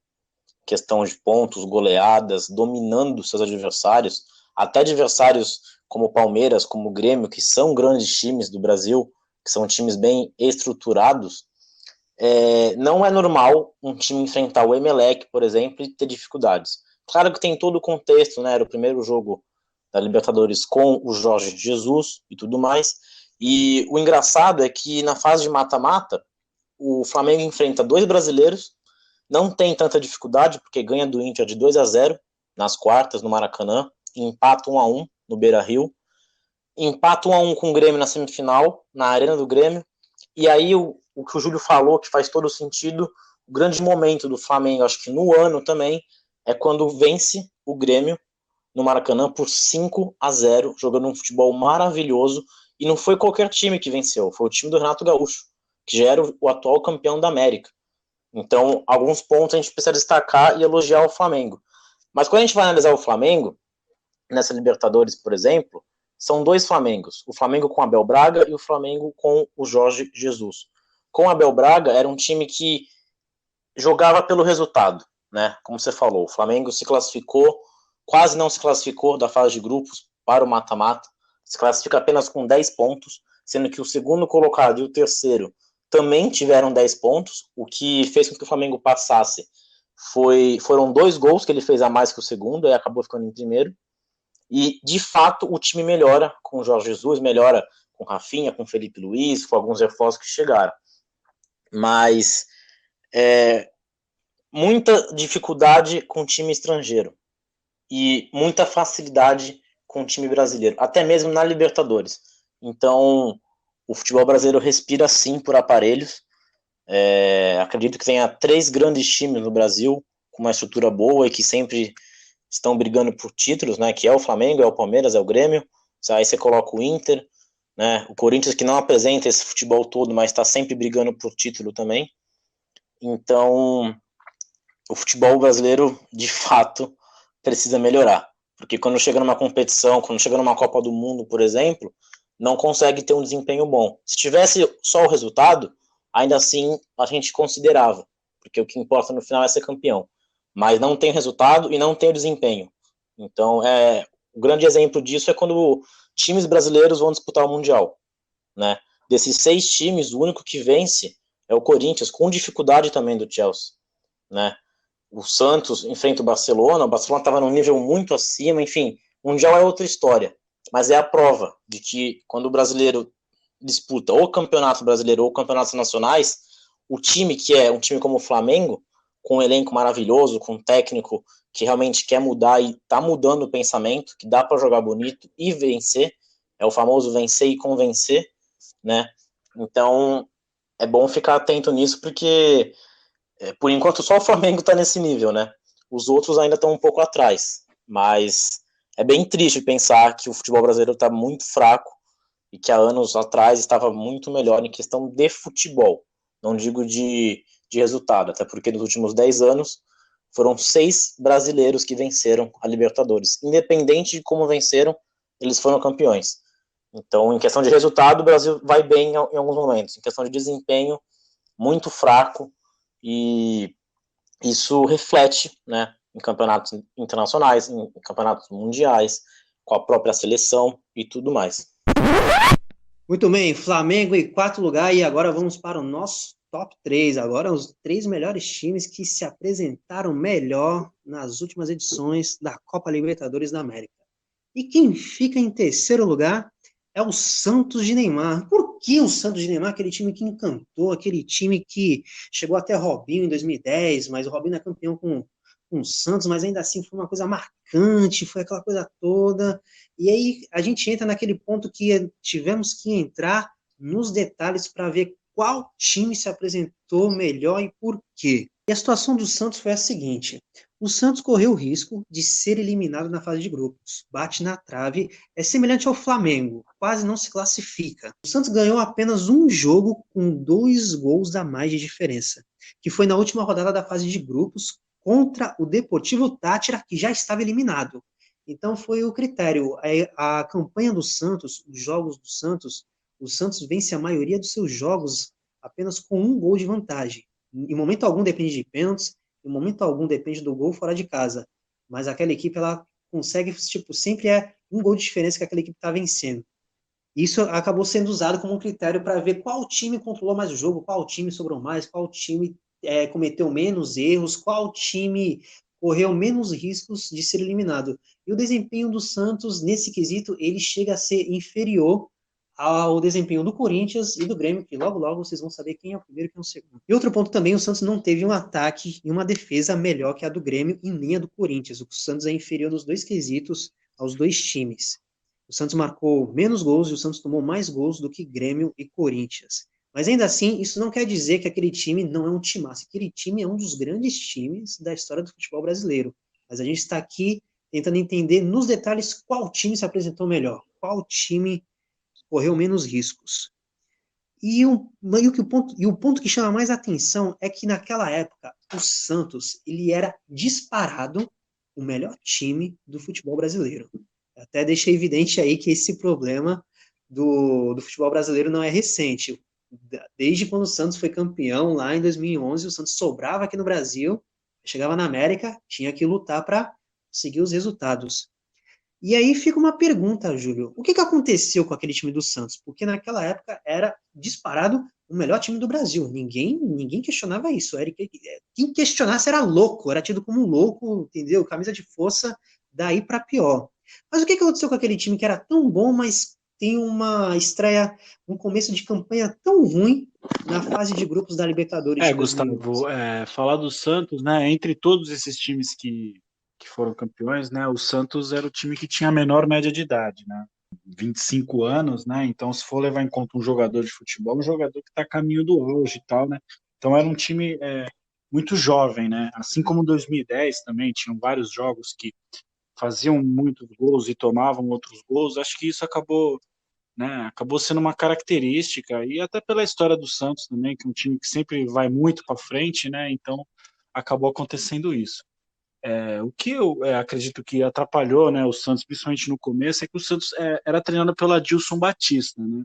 questão de pontos, goleadas, dominando seus adversários, até adversários como o Palmeiras, como o Grêmio, que são grandes times do Brasil, que são times bem estruturados, não é normal um time enfrentar o Emelec, por exemplo, e ter dificuldades. Claro que tem todo o contexto, né? Era o primeiro jogo da Libertadores com o Jorge Jesus e tudo mais. E o engraçado é que na fase de mata-mata, o Flamengo enfrenta dois brasileiros, não tem tanta dificuldade, porque ganha do Inter de 2-0 nas quartas, no Maracanã, e empata 1-1 no Beira-Rio, empata 1-1 com o Grêmio na semifinal, na Arena do Grêmio, e aí o que o Júlio falou, que faz todo sentido, o grande momento do Flamengo, acho que no ano também, é quando vence o Grêmio no Maracanã por 5-0, jogando um futebol maravilhoso, e não foi qualquer time que venceu, foi o time do Renato Gaúcho, que já era o atual campeão da América. Então, alguns pontos a gente precisa destacar e elogiar o Flamengo. Mas quando a gente vai analisar o Flamengo, nessa Libertadores, por exemplo, são dois Flamengos. O Flamengo com Abel Braga e o Flamengo com o Jorge Jesus. Com o Abel Braga, era um time que jogava pelo resultado, né? Como você falou, o Flamengo se classificou, quase não se classificou da fase de grupos para o mata-mata, se classifica apenas com 10 pontos, sendo que o segundo colocado e o terceiro também tiveram 10 pontos, o que fez com que o Flamengo passasse foram 2 gols que ele fez a mais que o segundo, e acabou ficando em primeiro, e de fato o time melhora com o Jorge Jesus, melhora com o Rafinha, com o Felipe Luiz, com alguns reforços que chegaram, mas muita dificuldade com o time estrangeiro e muita facilidade com o time brasileiro, até mesmo na Libertadores. Então, o futebol brasileiro respira sim por aparelhos. Acredito que tenha 3 grandes times no Brasil com uma estrutura boa e que sempre estão brigando por títulos, né? Que é o Flamengo, é o Palmeiras, é o Grêmio. Aí você coloca o Inter, né? O Corinthians, que não apresenta esse futebol todo, mas está sempre brigando por título também. Então, o futebol brasileiro, de fato, precisa melhorar. Porque quando chega numa competição, quando chega numa Copa do Mundo, por exemplo, não consegue ter um desempenho bom. Se tivesse só o resultado, ainda assim a gente considerava, porque o que importa no final é ser campeão. Mas não tem resultado e não tem o desempenho. Então, o grande exemplo disso é quando times brasileiros vão disputar o Mundial, né? Desses 6 times, o único que vence é o Corinthians, com dificuldade também do Chelsea, né? O Santos enfrenta o Barcelona estava num nível muito acima, enfim, o Mundial é outra história, mas é a prova de que quando o brasileiro disputa ou campeonato brasileiro ou campeonatos nacionais, o time que é um time como o Flamengo, com um elenco maravilhoso, com um técnico que realmente quer mudar e está mudando o pensamento, que dá para jogar bonito e vencer, é o famoso vencer e convencer, né? Então, é bom ficar atento nisso, porque por enquanto só o Flamengo está nesse nível, né? Os outros ainda estão um pouco atrás, mas é bem triste pensar que o futebol brasileiro está muito fraco e que há anos atrás estava muito melhor em questão de futebol, não digo de resultado, até porque nos últimos 10 anos foram 6 brasileiros que venceram a Libertadores. Independente de como venceram, eles foram campeões. Então, em questão de resultado, o Brasil vai bem em alguns momentos. Em questão de desempenho, muito fraco, e isso reflete, né, em campeonatos internacionais, em campeonatos mundiais, com a própria seleção e tudo mais. Muito bem, Flamengo em 4º lugar, e agora vamos para o nosso top 3. Agora os 3 melhores times que se apresentaram melhor nas últimas edições da Copa Libertadores da América. E quem fica em 3º lugar é o Santos de Neymar. Por que o Santos de Neymar? Aquele time que encantou, aquele time que chegou até Robinho em 2010, mas o Robinho é campeão com o Santos, mas ainda assim foi uma coisa marcante, foi aquela coisa toda. E aí a gente entra naquele ponto que tivemos que entrar nos detalhes para ver qual time se apresentou melhor e por quê. E a situação do Santos foi a seguinte: o Santos correu o risco de ser eliminado na fase de grupos, bate na trave, é semelhante ao Flamengo, quase não se classifica. O Santos ganhou apenas um jogo com 2 gols a mais de diferença, que foi na última rodada da fase de grupos contra o Deportivo Táchira, que já estava eliminado. Então foi o critério. A campanha do Santos, os jogos do Santos, o Santos vence a maioria dos seus jogos apenas com 1 gol de vantagem. Em momento algum depende de pênaltis, em momento algum depende do gol fora de casa. Mas aquela equipe, ela consegue, tipo, sempre é 1 gol de diferença que aquela equipe está vencendo. Isso acabou sendo usado como um critério para ver qual time controlou mais o jogo, qual time sobrou mais, qual time cometeu menos erros, qual time correu menos riscos de ser eliminado. E o desempenho do Santos, nesse quesito, ele chega a ser inferior ao desempenho do Corinthians e do Grêmio, que logo logo vocês vão saber quem é o primeiro e quem é o segundo. E outro ponto também, o Santos não teve um ataque e uma defesa melhor que a do Grêmio e nem a do Corinthians. O Santos é inferior nos 2 quesitos aos 2 times. O Santos marcou menos gols e o Santos tomou mais gols do que Grêmio e Corinthians. Mas ainda assim, isso não quer dizer que aquele time não é um timaço. Aquele time é um dos grandes times da história do futebol brasileiro. Mas a gente está aqui tentando entender nos detalhes qual time se apresentou melhor, qual time correu menos riscos. E o ponto que chama mais atenção é que naquela época o Santos ele era disparado o melhor time do futebol brasileiro. Até deixei evidente aí que esse problema do futebol brasileiro não é recente. Desde quando o Santos foi campeão lá em 2011, o Santos sobrava aqui no Brasil, chegava na América, tinha que lutar para conseguir os resultados. E aí fica uma pergunta, Júlio. O que aconteceu com aquele time do Santos? Porque naquela época era disparado o melhor time do Brasil. Ninguém questionava isso. Quem questionasse era louco, era tido como um louco, entendeu? Camisa de força, daí para pior. Mas o que aconteceu com aquele time que era tão bom, mas tem uma estreia, um começo de campanha tão ruim na fase de grupos da Libertadores de 2011? Gustavo, falar do Santos, né? Entre todos esses times que foram campeões, né? O Santos era o time que tinha a menor média de idade, né? 25 anos, né? Então, se for levar em conta um jogador de futebol, um jogador que está a caminho do auge e tal, né? Então, era um time muito jovem, né? Assim como 2010 também, tinham vários jogos que faziam muitos gols e tomavam outros gols. Acho que isso acabou, né? Acabou sendo uma característica, e até pela história do Santos também, que é um time que sempre vai muito para frente, né? Então, acabou acontecendo isso. O que eu acredito que atrapalhou, né, o Santos, principalmente no começo, é que o Santos era treinado pelo Adilson Batista, né,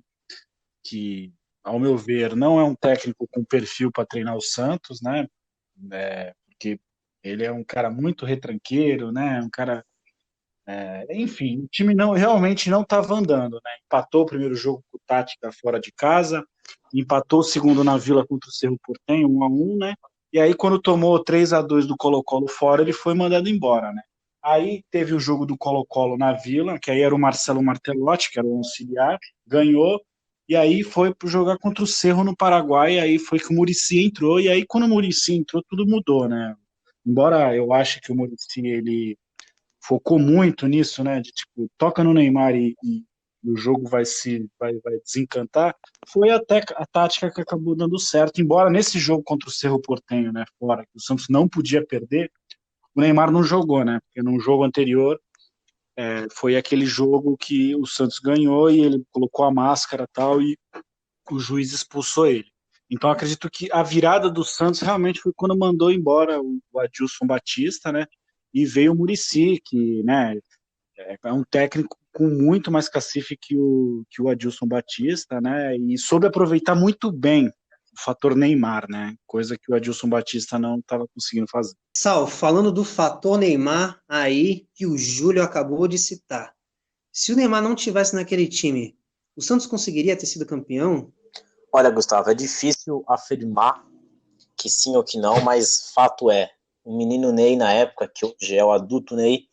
que, ao meu ver, não é um técnico com perfil para treinar o Santos, né, porque ele é um cara muito retranqueiro, né, um cara, enfim, o time realmente não estava andando, né, empatou o primeiro jogo com o Tática fora de casa, empatou o segundo na Vila contra o Cerro Porteño, 1-1, né, e aí, quando tomou 3-2 do Colo-Colo fora, ele foi mandado embora, né? Aí teve o jogo do Colo-Colo na Vila, que aí era o Marcelo Martelotti, que era o auxiliar, ganhou, e aí foi jogar contra o Cerro no Paraguai, e aí foi que o Muricy entrou, e aí quando o Muricy entrou, tudo mudou, né? Embora eu ache que o Muricy, ele focou muito nisso, né? De tipo, toca no Neymar e o jogo vai desencantar. Foi até a tática que acabou dando certo. Embora nesse jogo contra o Cerro Porteño, né, fora, que o Santos não podia perder, o Neymar não jogou, né? Porque no jogo anterior foi aquele jogo que o Santos ganhou e ele colocou a máscara e tal, e o juiz expulsou ele. Então acredito que a virada do Santos realmente foi quando mandou embora o Adilson Batista, né? E veio o Muricy, que, né, é um técnico com muito mais cacife que o Adilson Batista, né? E soube aproveitar muito bem o fator Neymar, né? Coisa que o Adilson Batista não estava conseguindo fazer. Sal, falando do fator Neymar aí que o Júlio acabou de citar. Se o Neymar não tivesse naquele time, o Santos conseguiria ter sido campeão? Olha, Gustavo, é difícil afirmar que sim ou que não, mas fato é, o menino Ney na época, que hoje é o adulto Ney,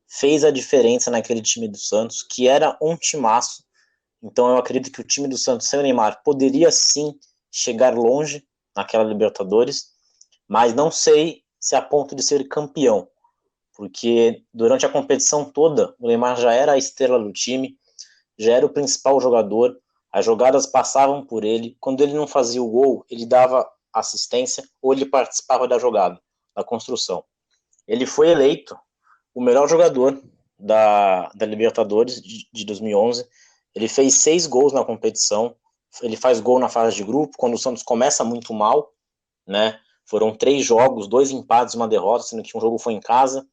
fez a diferença naquele time do Santos, que era um timaço. Então eu acredito que o time do Santos sem o Neymar poderia sim chegar longe naquela Libertadores, mas não sei se a ponto de ser campeão, porque durante a competição toda o Neymar já era a estrela do time, já era o principal jogador, as jogadas passavam por ele, quando ele não fazia o gol, ele dava assistência ou ele participava da jogada, da construção. Ele foi eleito o melhor jogador da Libertadores de 2011, ele fez 6 gols na competição, ele faz gol na fase de grupo, quando o Santos começa muito mal, né? Foram 3 jogos, 2 empates e uma derrota, sendo que um jogo foi em casa,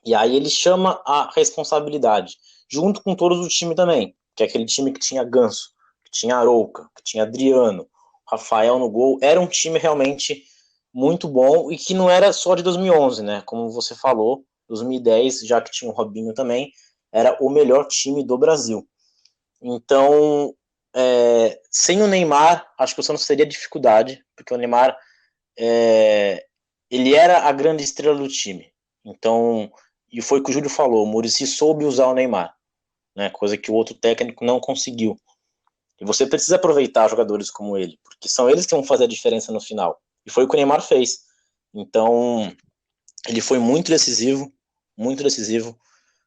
e aí ele chama a responsabilidade, junto com todos do time também, que é aquele time que tinha Ganso, que tinha Arouca, que tinha Adriano, Rafael no gol, era um time realmente muito bom, e que não era só de 2011, né? Como você falou, 2010, já que tinha o Robinho também, era o melhor time do Brasil. Então, sem o Neymar, acho que o Santos teria dificuldade, porque o Neymar, ele era a grande estrela do time. Então, e foi o que o Júlio falou, o Muricy soube usar o Neymar, né, coisa que o outro técnico não conseguiu. E você precisa aproveitar jogadores como ele, porque são eles que vão fazer a diferença no final. E foi o que o Neymar fez. Então, ele foi muito decisivo, muito decisivo.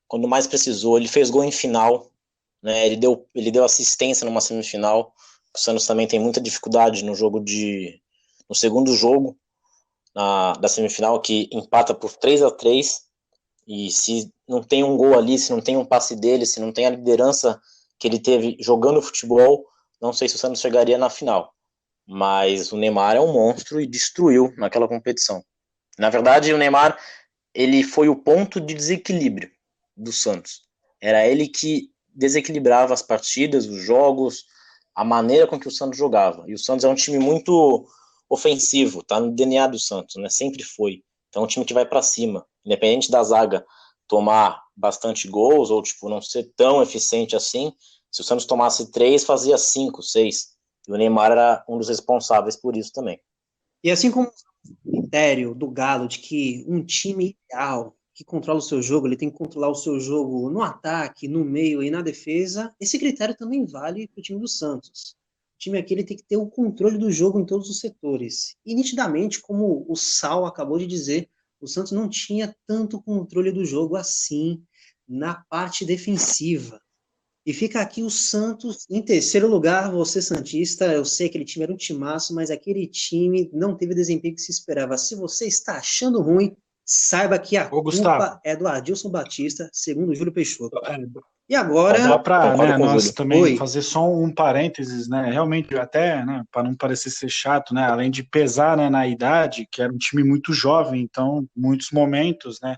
Quando mais precisou, ele fez gol em final, né? Ele deu assistência numa semifinal. O Santos também tem muita dificuldade no segundo jogo da semifinal, que empata por 3-3, e se não tem um gol ali, se não tem um passe dele, se não tem a liderança que ele teve jogando futebol, não sei se o Santos chegaria na final. Mas o Neymar é um monstro e destruiu naquela competição. Na verdade, o Neymar, ele foi o ponto de desequilíbrio do Santos. Era ele que desequilibrava as partidas, os jogos, a maneira com que o Santos jogava. E o Santos é um time muito ofensivo, tá no DNA do Santos, né? Sempre foi. Então é um time que vai para cima, independente da zaga tomar bastante gols ou tipo não ser tão eficiente assim. Se o Santos tomasse 3, fazia 5, 6. E o Neymar era um dos responsáveis por isso também. E assim como o critério do Galo de que um time ideal que controla o seu jogo, ele tem que controlar o seu jogo no ataque, no meio e na defesa, esse critério também vale para o time do Santos. O time aqui ele tem que ter o controle do jogo em todos os setores. E nitidamente, como o Sal acabou de dizer, o Santos não tinha tanto controle do jogo assim na parte defensiva. E fica aqui o Santos em terceiro lugar, você santista, eu sei que aquele time era um timaço, mas aquele time não teve o desempenho que se esperava. Se você está achando ruim, saiba que a culpa é do Adilson Batista, segundo o Júlio Peixoto. E agora... Dá para, né, nós também Oi. fazer só um parênteses, né, realmente até, né, para não parecer ser chato, né, além de pesar, né, na idade, que era um time muito jovem, então muitos momentos, né,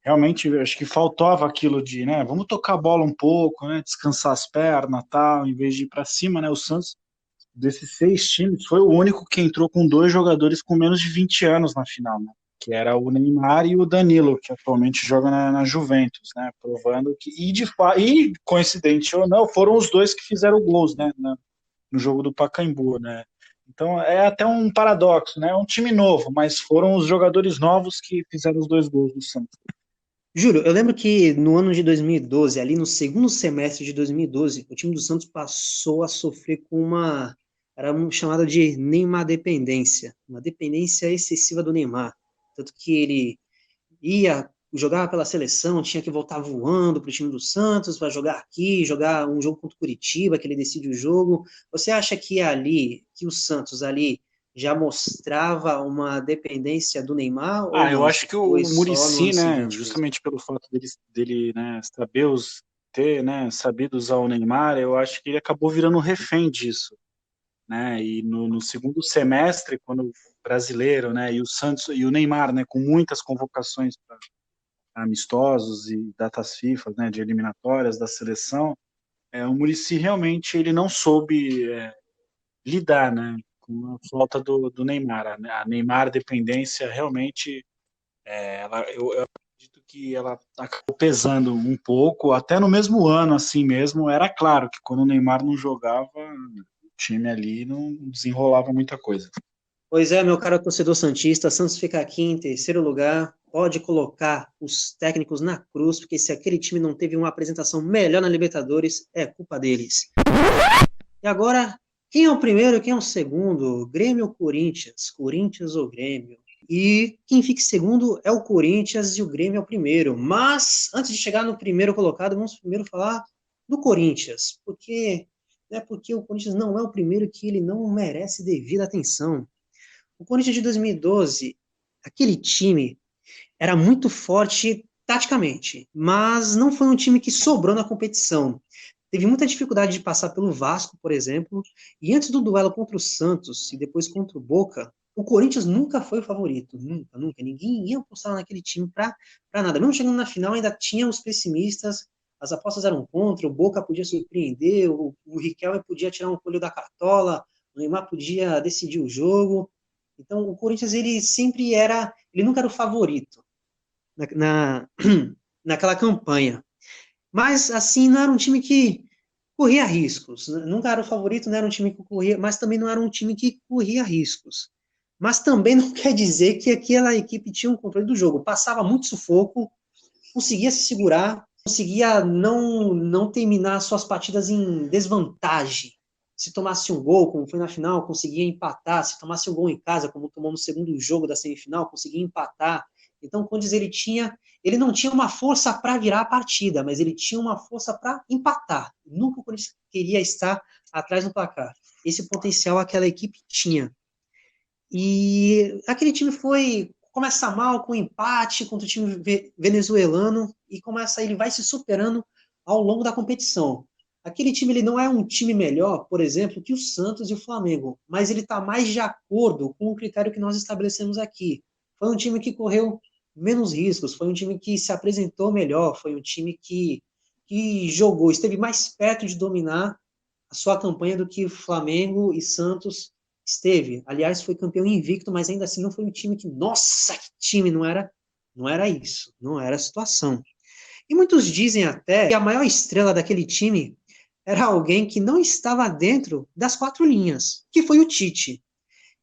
realmente acho que faltava aquilo de, né, vamos tocar a bola um pouco, né, descansar as pernas, tal, em vez de ir para cima, né, o Santos, desses 6 times, foi o único que entrou com 2 jogadores com menos de 20 anos na final, né, que era o Neymar e o Danilo, que atualmente joga na Juventus, né, provando que, e coincidente ou não, foram os 2 que fizeram gols, né, no jogo do Pacaembu, né. Então é até um paradoxo, né, é um time novo, mas foram os jogadores novos que fizeram os 2 gols do Santos. Júlio, eu lembro que no ano de 2012, ali no segundo semestre de 2012, o time do Santos passou a sofrer com era chamada de Neymar dependência, uma dependência excessiva do Neymar. Tanto que ele jogava pela seleção, tinha que voltar voando para o time do Santos, para jogar aqui, jogar um jogo contra o Curitiba, que ele decide o jogo. Você acha que o Santos ali já mostrava uma dependência do Neymar? Ou Eu não? acho que o Muricy, né, justamente pelo fato dele, né, ter, né, sabido usar o Neymar, eu acho que ele acabou virando refém disso, né, e no segundo semestre, quando o brasileiro, né, e o Santos e o Neymar, né, com muitas convocações para amistosos e datas FIFA, né, de eliminatórias da seleção, o Muricy realmente ele não soube lidar, né, com a falta do Neymar, a Neymar dependência realmente eu acredito que ela acabou pesando um pouco, até no mesmo ano, assim mesmo, era claro que quando o Neymar não jogava, o time ali não desenrolava muita coisa. Pois é, meu caro torcedor santista, Santos fica aqui em terceiro lugar, pode colocar os técnicos na cruz, porque se aquele time não teve uma apresentação melhor na Libertadores, é culpa deles. E agora, quem é o primeiro, quem é o segundo? Grêmio ou Corinthians? Corinthians ou Grêmio? E quem fica em segundo é o Corinthians e o Grêmio é o primeiro. Mas, antes de chegar no primeiro colocado, vamos primeiro falar do Corinthians. Porque o Corinthians não é o primeiro, que ele não merece devida atenção. O Corinthians de 2012, aquele time era muito forte taticamente, mas não foi um time que sobrou na competição. Teve muita dificuldade de passar pelo Vasco, por exemplo, e antes do duelo contra o Santos e depois contra o Boca, o Corinthians nunca foi o favorito, nunca, nunca. Ninguém ia apostar naquele time para nada. Mesmo chegando na final, ainda tinha os pessimistas, as apostas eram contra, o Boca podia surpreender, o Riquelme podia tirar um coelho da cartola, o Neymar podia decidir o jogo. Então, o Corinthians, ele nunca era o favorito naquela campanha. Mas, assim, não era um time que corria riscos. Nunca era o favorito, não era um time que corria, mas também não era um time que corria riscos. Mas também não quer dizer que aquela equipe tinha um controle do jogo. Passava muito sufoco, conseguia se segurar, conseguia não terminar suas partidas em desvantagem. Se tomasse um gol, como foi na final, conseguia empatar. Se tomasse um gol em casa, como tomou no segundo jogo da semifinal, conseguia empatar. Então, quando ele não tinha uma força para virar a partida, mas ele tinha uma força para empatar. Nunca o Corinthians queria estar atrás no placar. Esse potencial aquela equipe tinha. E aquele time começa mal com empate contra o time venezuelano e ele vai se superando ao longo da competição. Aquele time, ele não é um time melhor, por exemplo, que o Santos e o Flamengo, mas ele está mais de acordo com o critério que nós estabelecemos aqui. Foi um time que correu menos riscos, foi um time que se apresentou melhor, foi um time que jogou, esteve mais perto de dominar a sua campanha do que Flamengo e Santos esteve. Aliás, foi campeão invicto, mas ainda assim não foi um time que, nossa, que time, não era isso, não era a situação. E muitos dizem até que a maior estrela daquele time era alguém que não estava dentro das quatro linhas, que foi o Tite.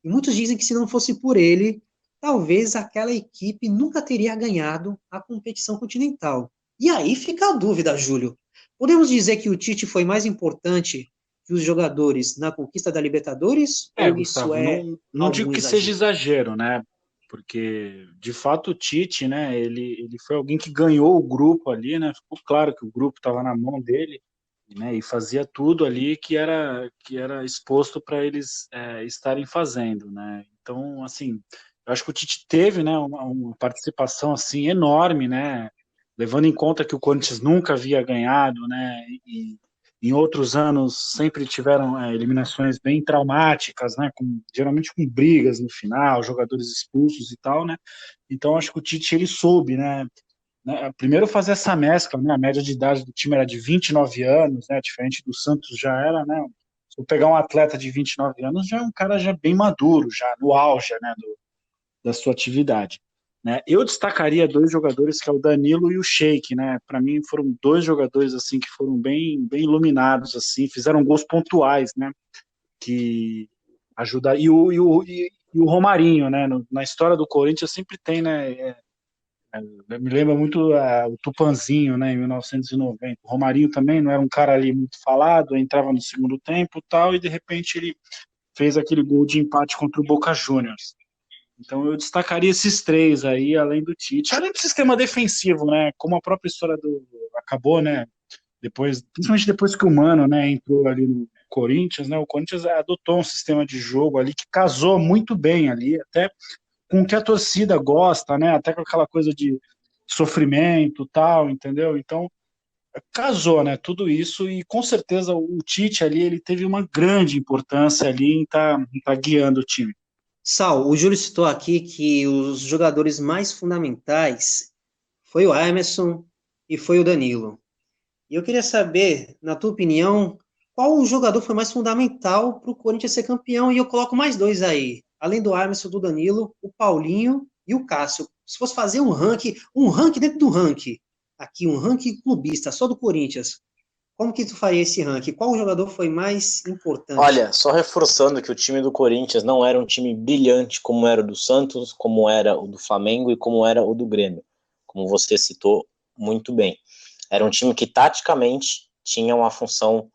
E muitos dizem que se não fosse por ele, talvez aquela equipe nunca teria ganhado a competição continental. E aí fica a dúvida, Júlio. Podemos dizer que o Tite foi mais importante que os jogadores na conquista da Libertadores? Ou Gustavo, isso é não digo algum que seja exagero, né? Porque, de fato, o Tite, né, ele foi alguém que ganhou o grupo ali, né? Ficou claro que o grupo estava na mão dele, né? E fazia tudo ali que era exposto para eles estarem fazendo, né? Então, assim, eu acho que o Tite teve, né, uma participação assim enorme, né? Levando em conta que o Corinthians nunca havia ganhado, né? E em outros anos sempre tiveram eliminações bem traumáticas, né? Geralmente com brigas no final, jogadores expulsos e tal, né? Então acho que o Tite ele soube, né? Primeiro fazer essa mescla, né? A média de idade do time era de 29 anos, né? Diferente do Santos já era, né? Se eu pegar um atleta de 29 anos, já é um cara já bem maduro, já no auge, né? Da sua atividade. Né? Eu destacaria dois jogadores, que é o Danilo e o Sheik, né? Para mim foram dois jogadores assim que foram bem iluminados, assim, fizeram gols pontuais, né? Que ajudaram. E o Romarinho, né? Na história do Corinthians sempre tem, né? Me lembra muito o Tupanzinho, né? Em 1990. O Romarinho também não era um cara ali muito falado, entrava no segundo tempo, e tal, e de repente ele fez aquele gol de empate contra o Boca Juniors. Então eu destacaria esses três aí, além do Tite, além do sistema defensivo, né? Como a própria história acabou, né? Principalmente depois que o Mano, né, entrou ali no Corinthians, né? O Corinthians adotou um sistema de jogo ali que casou muito bem ali, até com o que a torcida gosta, né? Até com aquela coisa de sofrimento, tal, entendeu? Então casou, né? Tudo isso e com certeza o Tite ali ele teve uma grande importância ali em tá guiando o time. Sal, o Júlio citou aqui que os jogadores mais fundamentais foi o Emerson e foi o Danilo. E eu queria saber, na tua opinião, qual o jogador foi mais fundamental para o Corinthians ser campeão? E eu coloco mais dois aí, além do Emerson, do Danilo, o Paulinho e o Cássio. Se fosse fazer um ranking dentro do ranking, aqui, um ranking clubista, só do Corinthians, Como que tu faria esse ranking? Qual jogador foi mais importante? Olha, só reforçando que o time do Corinthians não era um time brilhante como era o do Santos, como era o do Flamengo e como era o do Grêmio, como você citou muito bem. Era um time que taticamente tinha uma função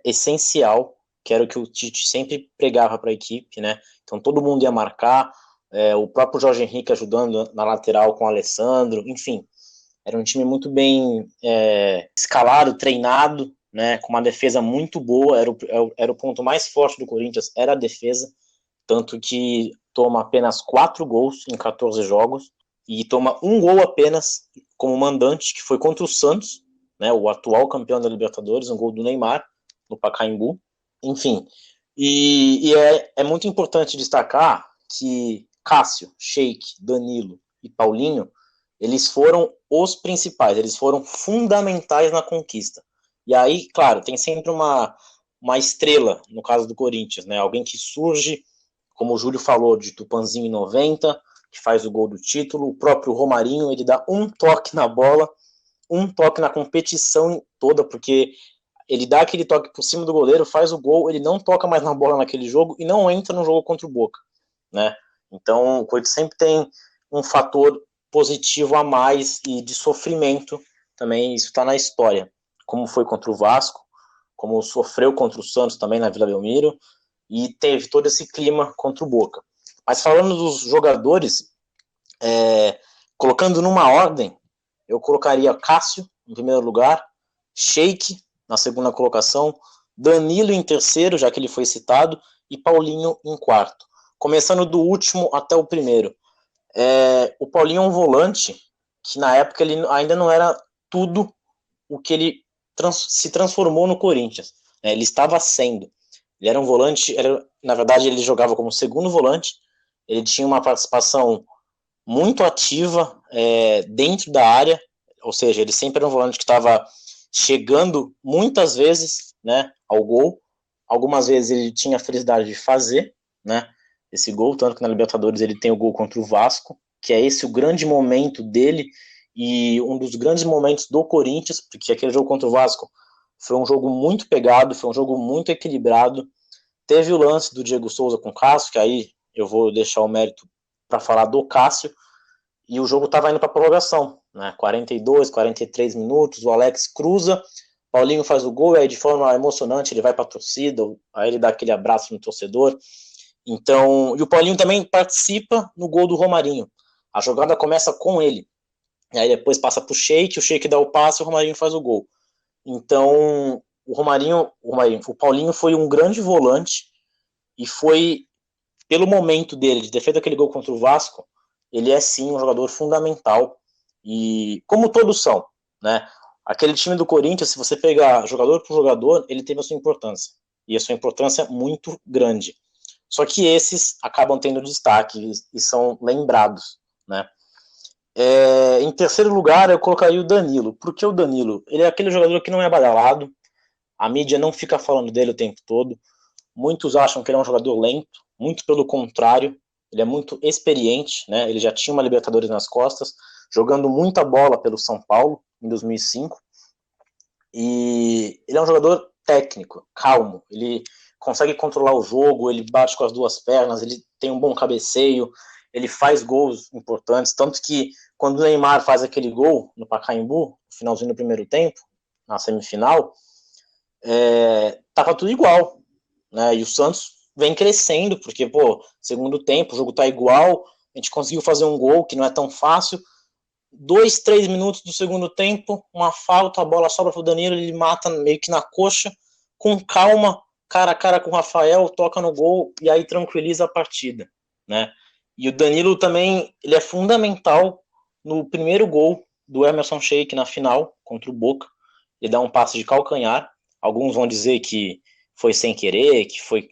essencial, que era o que o Tite sempre pregava para a equipe, né? Então todo mundo ia marcar, o próprio Jorge Henrique ajudando na lateral com o Alessandro, enfim, era um time muito bem escalado, treinado, né? Com uma defesa muito boa, era o ponto mais forte do Corinthians, era a defesa, tanto que toma apenas 4 gols em 14 jogos e toma um gol apenas como mandante, que foi contra o Santos, né, o atual campeão da Libertadores, um gol do Neymar, no Pacaembu. Enfim, e é muito importante destacar que Cássio, Sheik, Danilo e Paulinho, eles foram os principais, eles foram fundamentais na conquista. E aí, claro, tem sempre uma estrela, no caso do Corinthians, né, alguém que surge, como o Júlio falou, de Tupanzinho em 90, que faz o gol do título, o próprio Romarinho, ele dá um toque na bola, um toque na competição toda, porque ele dá aquele toque por cima do goleiro, faz o gol, ele não toca mais na bola naquele jogo e não entra no jogo contra o Boca, né? Então, o Corinthians sempre tem um fator positivo a mais e de sofrimento também, isso está na história, como foi contra o Vasco, como sofreu contra o Santos também na Vila Belmiro, e teve todo esse clima contra o Boca. Mas falando dos jogadores, colocando numa ordem, eu colocaria Cássio em primeiro lugar, Sheik na segunda colocação, Danilo em terceiro, já que ele foi citado, e Paulinho em quarto. Começando do último até o primeiro. O Paulinho é um volante que na época ele ainda não era tudo o que ele se transformou no Corinthians. Ele estava sendo. Ele era um volante, na verdade ele jogava como segundo volante, ele tinha uma participação muito ativa dentro da área, ou seja, ele sempre era um volante que estava chegando muitas vezes, né, ao gol. Algumas vezes ele tinha a felicidade de fazer, né, esse gol, tanto que na Libertadores ele tem o gol contra o Vasco, que é esse o grande momento dele e um dos grandes momentos do Corinthians, porque aquele jogo contra o Vasco foi um jogo muito pegado, foi um jogo muito equilibrado. Teve o lance do Diego Souza com o Cássio, que aí eu vou deixar o mérito para falar do Cássio, e o jogo estava indo para prorrogação, né? 42, 43 minutos, o Alex cruza, Paulinho faz o gol, e aí de forma emocionante ele vai para a torcida, aí ele dá aquele abraço no torcedor. Então, e o Paulinho também participa no gol do Romarinho. A jogada começa com ele. E aí depois passa pro Sheik, o Sheik dá o passe e o Romarinho faz o gol. Então, o Paulinho foi um grande volante e foi, pelo momento dele, de ter feito aquele gol contra o Vasco, ele é sim um jogador fundamental. E como todos são, né? Aquele time do Corinthians, se você pegar jogador por jogador, ele teve a sua importância. E a sua importância muito grande. Só que esses acabam tendo destaque e são lembrados, né? Em terceiro lugar, eu colocaria o Danilo. Por que o Danilo? Ele é aquele jogador que não é badalado, a mídia não fica falando dele o tempo todo, muitos acham que ele é um jogador lento, muito pelo contrário, ele é muito experiente, né? Ele já tinha uma Libertadores nas costas, jogando muita bola pelo São Paulo, em 2005, e ele é um jogador técnico, calmo, ele consegue controlar o jogo, ele bate com as duas pernas, ele tem um bom cabeceio, ele faz gols importantes, tanto que quando o Neymar faz aquele gol no Pacaembu, no finalzinho do primeiro tempo, na semifinal, tava tudo igual, né? E o Santos vem crescendo, porque, segundo tempo, o jogo tá igual, a gente conseguiu fazer um gol que não é tão fácil, 2, 3 minutos do segundo tempo, uma falta, a bola sobra pro Danilo, ele mata meio que na coxa, com calma, cara a cara com o Rafael, toca no gol e aí tranquiliza a partida, né? E o Danilo também, ele é fundamental no primeiro gol do Emerson Sheik na final, contra o Boca. Ele dá um passe de calcanhar. Alguns vão dizer que foi sem querer, que foi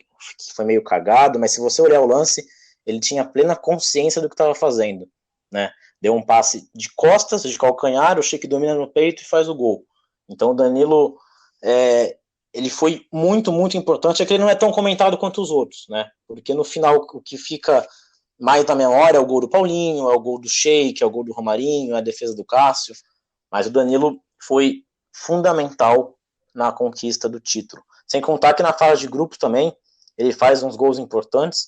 meio cagado, mas se você olhar o lance, ele tinha plena consciência do que estava fazendo, né? Deu um passe de costas, de calcanhar, o Sheik domina no peito e faz o gol. Então o Danilo, ele foi muito, muito importante. É que ele não é tão comentado quanto os outros, né? Porque no final o que fica mais na memória é o gol do Paulinho, é o gol do Sheik, é o gol do Romarinho, é a defesa do Cássio, mas o Danilo foi fundamental na conquista do título. Sem contar que na fase de grupos também, ele faz uns gols importantes,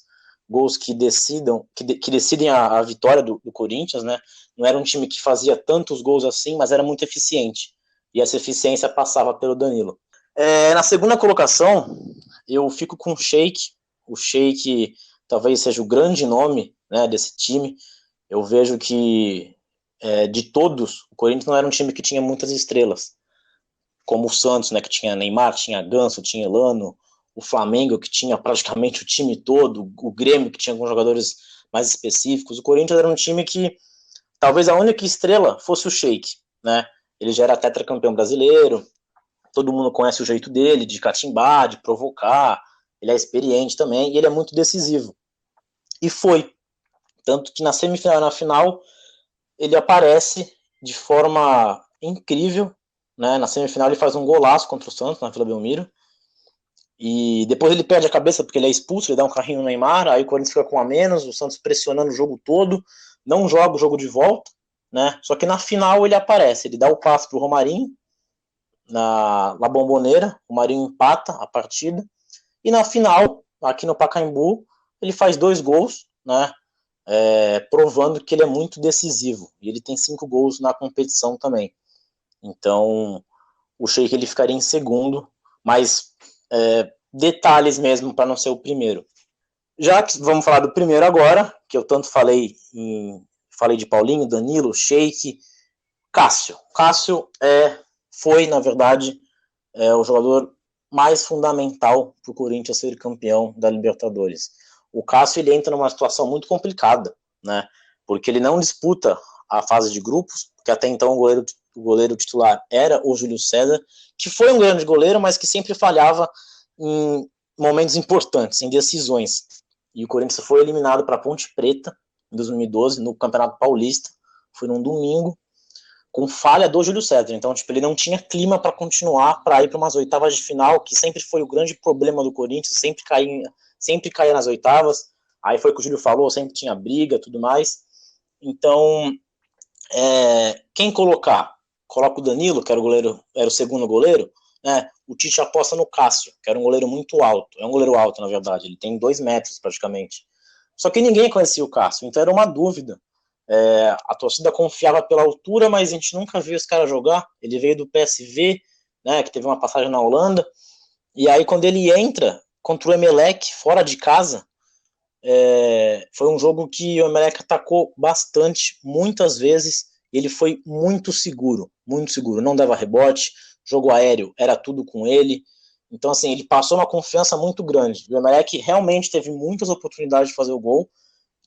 gols que decidem a vitória do Corinthians, né? Não era um time que fazia tantos gols assim, mas era muito eficiente. E essa eficiência passava pelo Danilo. Na segunda colocação, eu fico com o Sheik. O Sheik talvez seja o grande nome, né, desse time. Eu vejo que, de todos, o Corinthians não era um time que tinha muitas estrelas, como o Santos, né, que tinha Neymar, tinha Ganso, tinha Elano, o Flamengo, que tinha praticamente o time todo, o Grêmio, que tinha alguns jogadores mais específicos. O Corinthians era um time que talvez a única estrela fosse o Sheik, né? Ele já era tetracampeão brasileiro, todo mundo conhece o jeito dele, de catimbar, de provocar, ele é experiente também, e ele é muito decisivo. E foi. Tanto que na semifinal e na final, ele aparece de forma incrível, né? Na semifinal ele faz um golaço contra o Santos, na Vila Belmiro, e depois ele perde a cabeça porque ele é expulso, ele dá um carrinho no Neymar, aí o Corinthians fica com a menos, o Santos pressionando o jogo todo, não joga o jogo de volta, né? Só que na final ele aparece, ele dá o passe pro Romarinho, na Bombonera, o Romarinho empata a partida, e na final, aqui no Pacaembu, ele faz 2 gols, né? Provando que ele é muito decisivo, e ele tem 5 gols na competição também. Então, o Sheik ele ficaria em segundo, mas detalhes mesmo para não ser o primeiro. Já que vamos falar do primeiro agora, que eu tanto falei de Paulinho, Danilo, Sheik, Cássio. Cássio foi, na verdade, o jogador mais fundamental para o Corinthians ser campeão da Libertadores. O Cássio ele entra numa situação muito complicada, né? Porque ele não disputa a fase de grupos, porque até então o goleiro titular era o Júlio César, que foi um grande goleiro, mas que sempre falhava em momentos importantes, em decisões. E o Corinthians foi eliminado para a Ponte Preta em 2012, no Campeonato Paulista, foi num domingo, com falha do Júlio César. Então, ele não tinha clima para continuar, para ir para umas oitavas de final, que sempre foi o grande problema do Corinthians, sempre caía nas oitavas. Aí foi o que o Júlio falou, sempre tinha briga, tudo mais. Então, quem colocar? Coloca o Danilo, que era o segundo goleiro, né? O Tite aposta no Cássio, que era um goleiro muito alto. É um goleiro alto, na verdade, ele tem 2 metros praticamente. Só que ninguém conhecia o Cássio, então era uma dúvida. A torcida confiava pela altura, mas a gente nunca viu esse cara jogar. Ele veio do PSV, né, que teve uma passagem na Holanda, e aí quando ele entra contra o Emelec, fora de casa, foi um jogo que o Emelec atacou bastante, muitas vezes, e ele foi muito seguro, não dava rebote, jogo aéreo era tudo com ele. Então, assim, ele passou uma confiança muito grande. O Emelec realmente teve muitas oportunidades de fazer o gol,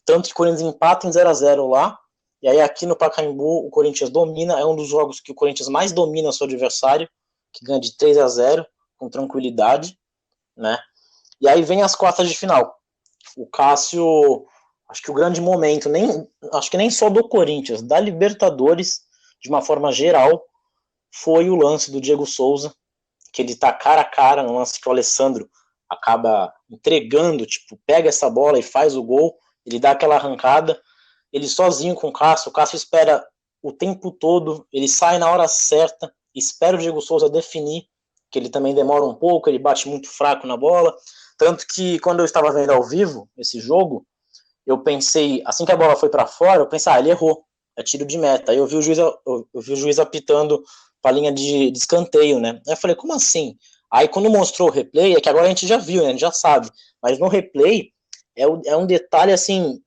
tanto que o Corinthians empata em 0-0 lá, e aí aqui no Pacaembu o Corinthians domina, é um dos jogos que o Corinthians mais domina seu adversário, que ganha de 3-0 com tranquilidade, né? E aí vem as quartas de final. O Cássio, acho que o grande momento, acho que nem só do Corinthians, da Libertadores, de uma forma geral, foi o lance do Diego Souza, que ele tá cara a cara no lance que o Alessandro acaba entregando, pega essa bola e faz o gol, ele dá aquela arrancada, ele sozinho com o Cássio espera o tempo todo, ele sai na hora certa, espera o Diego Souza definir, que ele também demora um pouco, ele bate muito fraco na bola, tanto que quando eu estava vendo ao vivo esse jogo, eu pensei, assim que a bola foi para fora, eu pensei, ele errou, é tiro de meta. Aí eu vi o juiz apitando para a linha de escanteio, né? Aí eu falei, como assim? Aí quando mostrou o replay, é que agora a gente já viu, né? A gente já sabe, mas no replay é um detalhe, assim,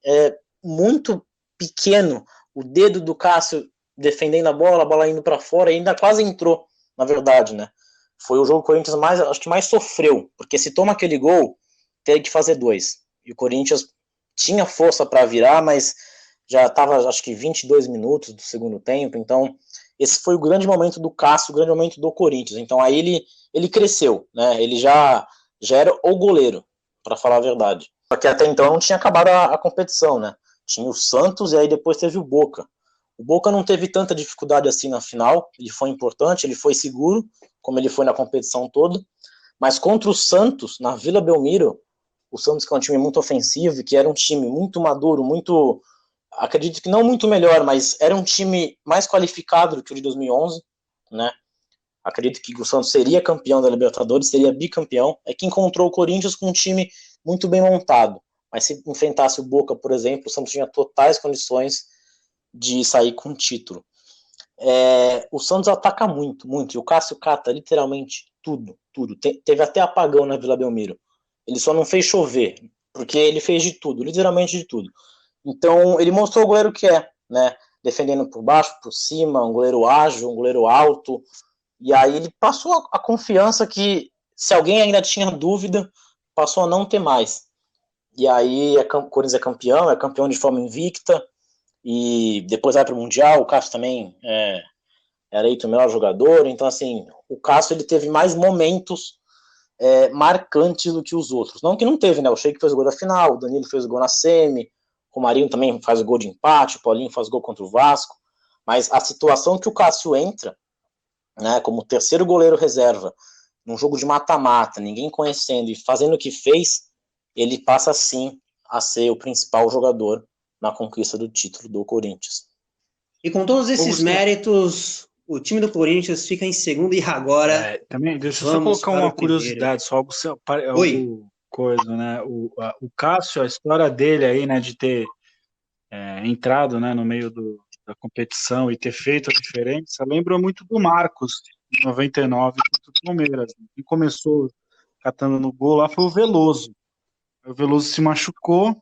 muito pequeno, o dedo do Cássio defendendo a bola indo para fora, e ainda quase entrou, na verdade, né? Foi o jogo que o Corinthians acho que mais sofreu, porque se toma aquele gol, teve que fazer 2. E o Corinthians tinha força para virar, mas já estava, acho que 22 minutos do segundo tempo, então esse foi o grande momento do Cássio, o grande momento do Corinthians. Então aí ele cresceu, né? Ele já era o goleiro, para falar a verdade. Só que até então não tinha acabado a competição, né? Tinha o Santos e aí depois teve o Boca. O Boca não teve tanta dificuldade assim na final, ele foi importante, ele foi seguro, como ele foi na competição toda, mas contra o Santos, na Vila Belmiro, o Santos que é um time muito ofensivo, que era um time muito maduro, muito, acredito que não muito melhor, mas era um time mais qualificado do que o de 2011, né? acredito que o Santos seria campeão da Libertadores, seria bicampeão, é que encontrou o Corinthians com um time muito bem montado. Mas se enfrentasse o Boca, por exemplo, o Santos tinha totais condições de sair com o título. O Santos ataca muito, muito, e o Cássio cata literalmente tudo. Teve até apagão na Vila Belmiro. Ele só não fez chover, porque ele fez de tudo, literalmente de tudo. Então, ele mostrou o goleiro que é, né? Defendendo por baixo, por cima, um goleiro ágil, um goleiro alto. E aí ele passou a confiança que, se alguém ainda tinha dúvida, passou a não ter mais. E aí o Corinthians é campeão de forma invicta, e depois vai para o Mundial. O Cássio também é eleito o melhor jogador. Então, assim, o Cássio ele teve mais momentos marcantes do que os outros. Não que não teve, né? O Sheik fez o gol da final, o Danilo fez o gol na semi, o Marinho também faz o gol de empate, o Paulinho faz o gol contra o Vasco. Mas a situação que o Cássio entra, né, como terceiro goleiro reserva, num jogo de mata-mata, ninguém conhecendo e fazendo o que fez, ele passa sim a ser o principal jogador na conquista do título do Corinthians. E com todos esses méritos, o time do Corinthians fica em segundo e agora... também, deixa eu só colocar uma curiosidade, só algo coisa, né? O Cássio, a história dele aí, né, de ter entrado, né, no meio da competição e ter feito a diferença, lembra muito do Marcos, em 99, contra o Palmeiras. Quem começou catando no gol lá foi o Veloso. O Veloso se machucou,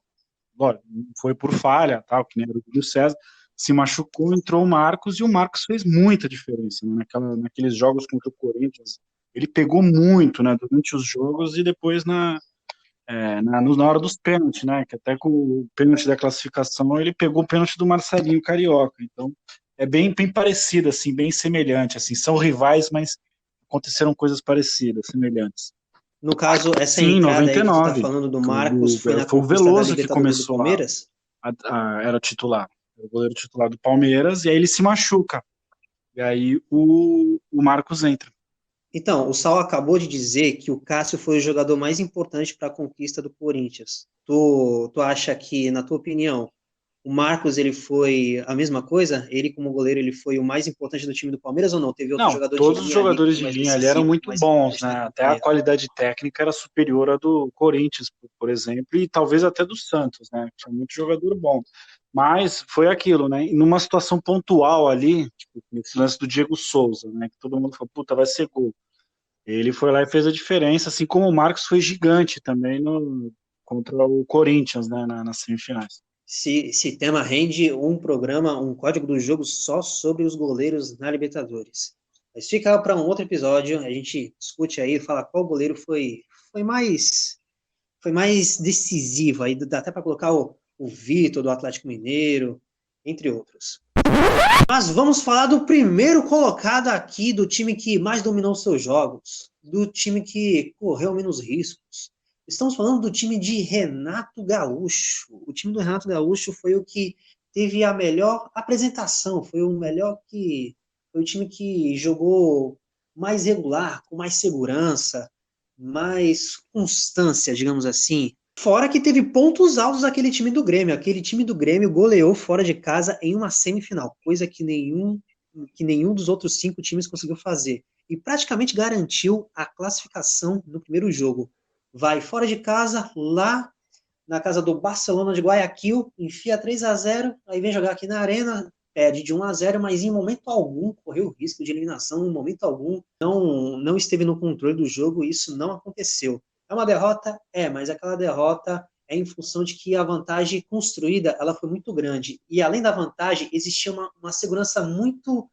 foi por falha, tal, que nem era o Júlio César, se machucou, entrou o Marcos, e o Marcos fez muita diferença, né, naqueles jogos contra o Corinthians. Ele pegou muito, né, durante os jogos e depois na hora dos pênaltis, né, que até com o pênalti da classificação ele pegou o pênalti do Marcelinho Carioca. Então é bem parecido, assim, bem semelhante, assim, são rivais, mas aconteceram coisas parecidas, semelhantes. No caso, essa entrada 99, aí que tu tá falando do Marcos foi na foi o Veloso que começou do Palmeiras? Era titular, o goleiro titular do Palmeiras, e aí ele se machuca, e aí o Marcos entra. Então, o Sal acabou de dizer que o Cássio foi o jogador mais importante para a conquista do Corinthians. Tu acha que, na tua opinião, o Marcos ele foi a mesma coisa? Ele, como goleiro, ele foi o mais importante do time do Palmeiras ou não? Teve outro jogador todos os jogadores de linha ali eram muito bons, né? Até a qualidade técnica era superior à do Corinthians, por exemplo, e talvez até do Santos, né? Tinha muito jogador bom. Mas foi aquilo, né? E numa situação pontual ali, tipo, esse lance do Diego Souza, né? Que todo mundo falou, puta, vai ser gol. Ele foi lá e fez a diferença, assim como o Marcos foi gigante também contra o Corinthians, né? Nas semifinais. Esse tema rende um programa, um código do jogo só sobre os goleiros na Libertadores. Mas fica para um outro episódio, a gente discute aí, fala qual goleiro foi mais decisivo. Aí dá até para colocar o Vitor do Atlético Mineiro, entre outros. Mas vamos falar do primeiro colocado aqui, do time que mais dominou seus jogos, do time que correu menos riscos. Estamos falando do time de Renato Gaúcho. O time do Renato Gaúcho foi o que teve a melhor apresentação, foi o time que jogou mais regular, com mais segurança, mais constância, digamos assim. Fora que teve pontos altos aquele time do Grêmio. Aquele time do Grêmio goleou fora de casa em uma semifinal, coisa que nenhum dos outros 5 times conseguiu fazer. E praticamente garantiu a classificação no primeiro jogo. Vai fora de casa, lá na casa do Barcelona de Guayaquil, enfia 3-0, aí vem jogar aqui na Arena, perde de 1-0, mas em momento algum correu risco de eliminação, em momento algum não esteve no controle do jogo, e isso não aconteceu. É uma derrota? Mas aquela derrota é em função de que a vantagem construída ela foi muito grande. E além da vantagem, existia uma segurança muito,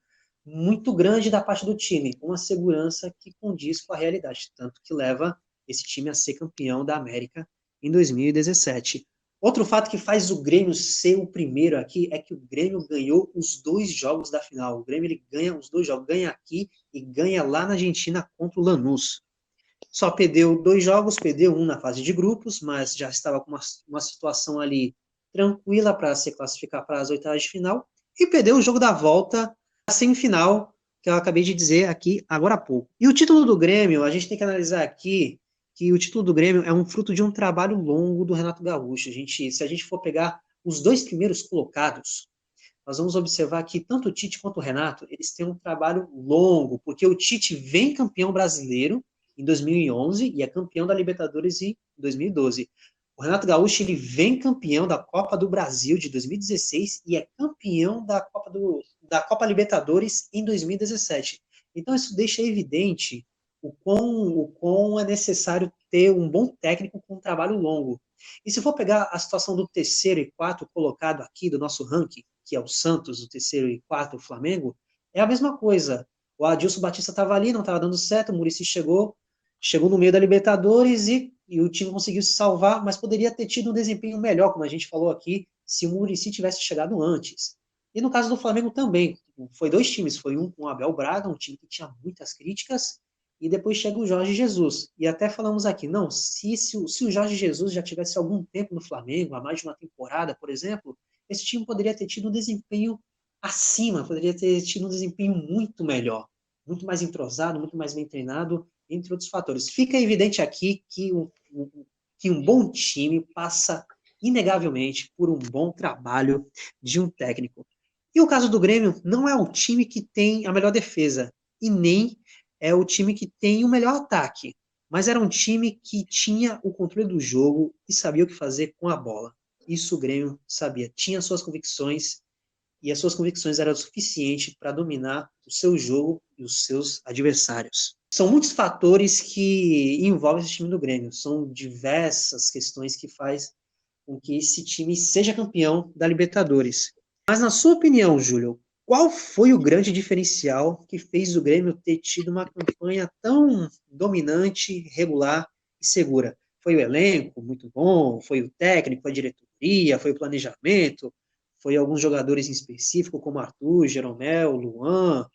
muito grande da parte do time. Uma segurança que condiz com a realidade. Tanto que leva esse time a ser campeão da América em 2017. Outro fato que faz o Grêmio ser o primeiro aqui é que o Grêmio ganhou os 2 jogos da final. O Grêmio ele ganha os 2 jogos, ganha aqui e ganha lá na Argentina contra o Lanús. Só perdeu 2 jogos, perdeu um na fase de grupos, mas já estava com uma situação ali tranquila para se classificar para as oitavas de final, e perdeu o jogo da volta, a semifinal, que eu acabei de dizer aqui agora há pouco. E o título do Grêmio, a gente tem que analisar aqui que o título do Grêmio é um fruto de um trabalho longo do Renato Gaúcho. Se a gente for pegar os 2 primeiros colocados, nós vamos observar que tanto o Tite quanto o Renato, eles têm um trabalho longo, porque o Tite vem campeão brasileiro em 2011 e é campeão da Libertadores em 2012. O Renato Gaúcho, ele vem campeão da Copa do Brasil de 2016 e é campeão da Copa Libertadores em 2017. Então isso deixa evidente o quão é necessário ter um bom técnico com um trabalho longo. E se for pegar a situação do terceiro e quarto colocado aqui do nosso ranking, que é o Santos, o terceiro e quarto, o Flamengo, é a mesma coisa. O Adilson Batista estava ali, não estava dando certo, o Muricy chegou no meio da Libertadores e o time conseguiu se salvar, mas poderia ter tido um desempenho melhor, como a gente falou aqui, se o Muricy tivesse chegado antes. E no caso do Flamengo também, foi dois times, foi um com o Abel Braga, um time que tinha muitas críticas, e depois chega o Jorge Jesus. E até falamos aqui, não, se o Jorge Jesus já tivesse algum tempo no Flamengo, há mais de uma temporada, por exemplo, esse time poderia ter tido um desempenho acima, poderia ter tido um desempenho muito melhor, muito mais entrosado, muito mais bem treinado, entre outros fatores. Fica evidente aqui que um bom time passa, inegavelmente, por um bom trabalho de um técnico. E o caso do Grêmio não é o time que tem a melhor defesa, e nem é o time que tem o melhor ataque, mas era um time que tinha o controle do jogo e sabia o que fazer com a bola. Isso o Grêmio sabia, tinha suas convicções, e as suas convicções eram o suficiente para dominar o seu jogo e os seus adversários. São muitos fatores que envolvem esse time do Grêmio, são diversas questões que faz com que esse time seja campeão da Libertadores. Mas na sua opinião, Júlio, qual foi o grande diferencial que fez o Grêmio ter tido uma campanha tão dominante, regular e segura? Foi o elenco muito bom? Foi o técnico, a diretoria? Foi o planejamento? Foi alguns jogadores em específico, como Arthur, Jeromel, Luan?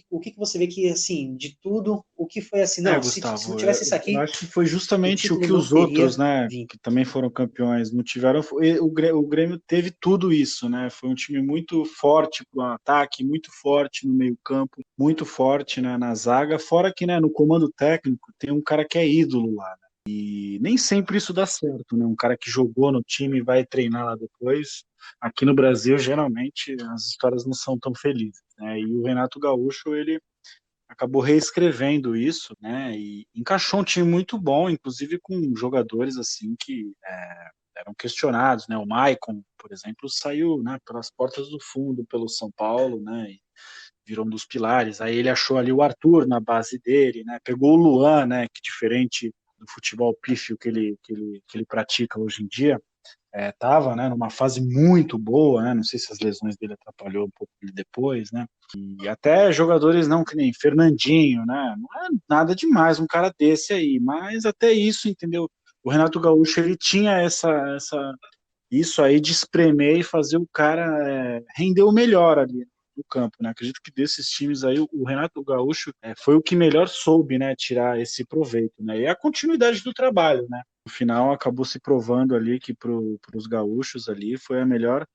O que você vê que, assim, de tudo, o que foi assim, não, se não Gustavo, tivesse isso eu aqui, acho que foi o justamente o título que não os outros, teria né, vindo. que também foram campeões, não tiveram. O Grêmio teve tudo isso, né? Foi um time muito forte para o ataque, muito forte no meio-campo, muito forte, né, na zaga. Fora que, né, no comando técnico tem um cara que é ídolo lá, né? E nem sempre isso dá certo, né? Um cara que jogou no time e vai treinar lá depois. Aqui no Brasil, geralmente, as histórias não são tão felizes, né? E o Renato Gaúcho, ele acabou reescrevendo isso, né? E encaixou um time muito bom, inclusive com jogadores assim que eram questionados, né? O Maicon, por exemplo, saiu, né, pelas portas do fundo pelo São Paulo, né? E virou um dos pilares. Aí ele achou ali o Arthur na base dele, né? Pegou o Luan, né? Que diferente do futebol pífio que ele pratica hoje em dia, estava, né, numa fase muito boa, né? Não sei se as lesões dele atrapalhou um pouco ele depois, né? E até jogadores não que nem Fernandinho, né? Não é nada demais um cara desse aí, mas até isso, entendeu? O Renato Gaúcho ele tinha essa isso aí de espremer e fazer o cara render o melhor ali no campo, né? Acredito que desses times aí o Renato Gaúcho foi o que melhor soube, né, tirar esse proveito, né? E a continuidade do trabalho, né? No final acabou se provando ali que para os gaúchos ali foi a melhor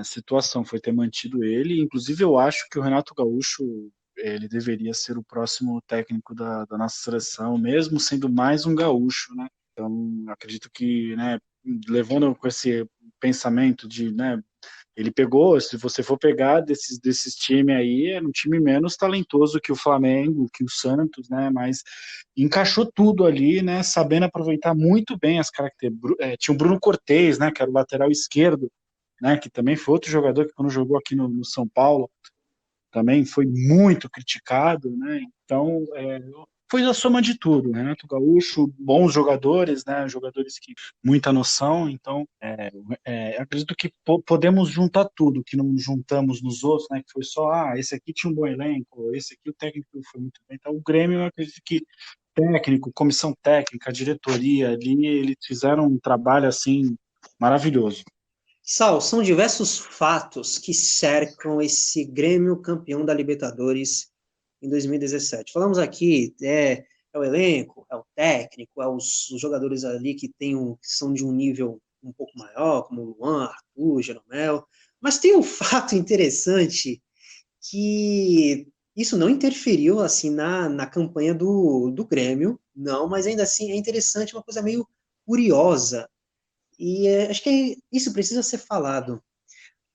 situação, foi ter mantido ele. Inclusive eu acho que o Renato Gaúcho ele deveria ser o próximo técnico da nossa seleção, mesmo sendo mais um gaúcho, né? Então acredito que, né, levando com esse pensamento de, né, ele pegou, se você for pegar desses times aí, era um time menos talentoso que o Flamengo, que o Santos, né? Mas encaixou tudo ali, né? Sabendo aproveitar muito bem as características. Tinha o Bruno Cortez, né? Que era o lateral esquerdo, né? Que também foi outro jogador que quando jogou aqui no São Paulo também foi muito criticado, né? Então, foi a soma de tudo. Renato Gaúcho, bons jogadores, né? Jogadores que muita noção. Então, acredito que podemos juntar tudo que não juntamos nos outros, né? Que foi só, esse aqui tinha um bom elenco, esse aqui o técnico foi muito bem. Então, o Grêmio, eu acredito que técnico, comissão técnica, diretoria ali, eles fizeram um trabalho assim maravilhoso. Sal, são diversos fatos que cercam esse Grêmio campeão da Libertadores em 2017. Falamos aqui, é o elenco, é o técnico, é os jogadores ali que são de um nível um pouco maior, como o Luan, Arthur, Jeromel, mas tem um fato interessante que isso não interferiu assim na campanha do Grêmio, não, mas ainda assim é interessante, uma coisa meio curiosa, e acho que isso precisa ser falado.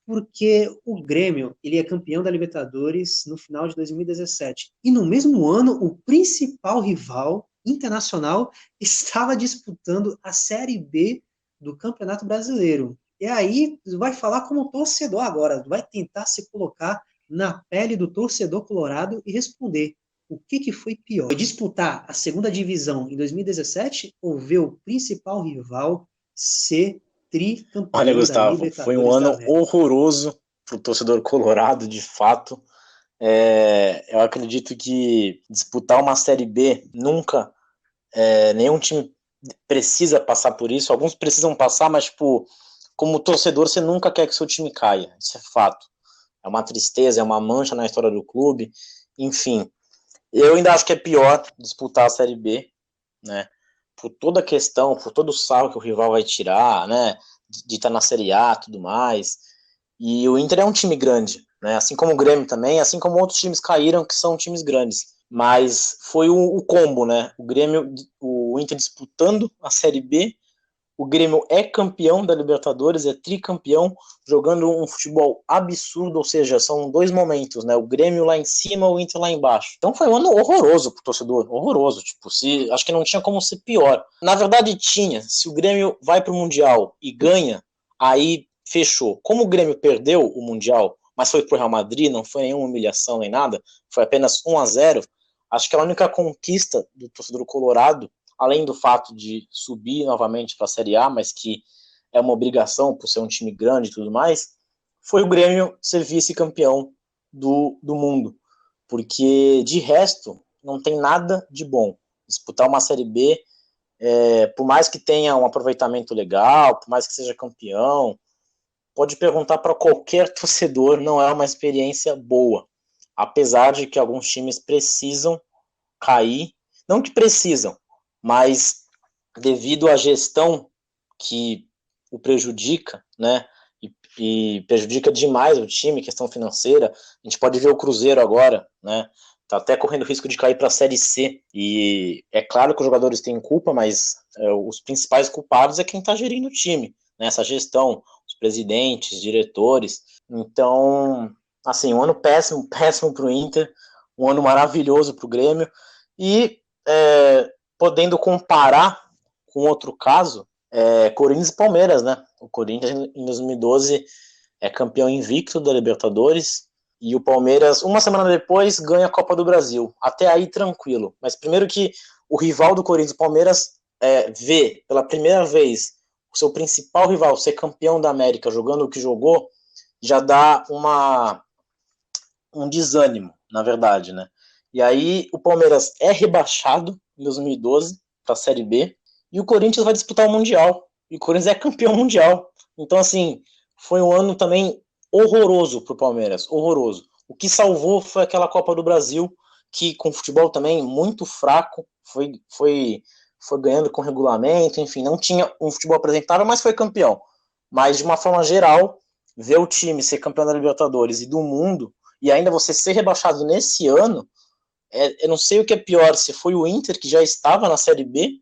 porque o Grêmio ele é campeão da Libertadores no final de 2017. E no mesmo ano, o principal rival internacional estava disputando a Série B do Campeonato Brasileiro. E aí, vai falar como torcedor agora, vai tentar se colocar na pele do torcedor colorado e responder o que foi pior. Foi disputar a segunda divisão em 2017 ou ver o principal rival ser Olha, tricampeão da Gustavo, foi um Libertadores da ano América? horroroso para o torcedor colorado, de fato. Eu acredito que disputar uma Série B nunca, nenhum time precisa passar por isso. Alguns precisam passar, mas, tipo, como torcedor, você nunca quer que seu time caia. Isso é fato. É uma tristeza, é uma mancha na história do clube. Enfim, eu ainda acho que é pior disputar a Série B, né? Por toda a questão, por todo o sal que o rival vai tirar, né? De estar na Série A e tudo mais. E o Inter é um time grande, né? Assim como o Grêmio também, assim como outros times caíram que são times grandes. Mas foi o combo, né? O Grêmio, o Inter disputando a Série B, o Grêmio é campeão da Libertadores, é tricampeão, jogando um futebol absurdo, ou seja, são dois momentos, né? O Grêmio lá em cima, o Inter lá embaixo. Então foi um ano horroroso pro torcedor, horroroso. Tipo, acho que não tinha como ser pior. Na verdade, tinha. Se o Grêmio vai pro Mundial e ganha, aí fechou. Como o Grêmio perdeu o Mundial, mas foi pro Real Madrid, não foi nenhuma humilhação nem nada, foi apenas 1-0. Acho que a única conquista do torcedor colorado, além do fato de subir novamente para a Série A, mas que é uma obrigação por ser um time grande e tudo mais, foi o Grêmio ser vice-campeão do mundo. Porque, de resto, não tem nada de bom. Disputar uma Série B, por mais que tenha um aproveitamento legal, por mais que seja campeão, pode perguntar para qualquer torcedor, não é uma experiência boa. Apesar de que alguns times precisam cair, não que precisam, mas devido à gestão que o prejudica, né? E prejudica demais o time, questão financeira. A gente pode ver o Cruzeiro agora, né? Tá até correndo risco de cair para a Série C. E é claro que os jogadores têm culpa, mas os principais culpados é quem está gerindo o time, né? Essa gestão, os presidentes, diretores. Então, assim, um ano péssimo, péssimo para o Inter, um ano maravilhoso para o Grêmio. E podendo comparar com outro caso, Corinthians e Palmeiras, né? O Corinthians em 2012 é campeão invicto da Libertadores e o Palmeiras, uma semana depois, ganha a Copa do Brasil. Até aí, tranquilo. Mas primeiro que o rival do Corinthians, o Palmeiras, vê pela primeira vez o seu principal rival ser campeão da América jogando o que jogou, já dá um desânimo, na verdade, né? E aí o Palmeiras é rebaixado em 2012 para a Série B e o Corinthians vai disputar o Mundial. E o Corinthians é campeão mundial. Então, assim, foi um ano também horroroso para o Palmeiras, horroroso. O que salvou foi aquela Copa do Brasil, que com futebol também muito fraco, foi ganhando com regulamento, enfim, não tinha um futebol apresentável, mas foi campeão. Mas, de uma forma geral, ver o time ser campeão da Libertadores e do mundo, e ainda você ser rebaixado nesse ano, eu não sei o que é pior, se foi o Inter, que já estava na Série B,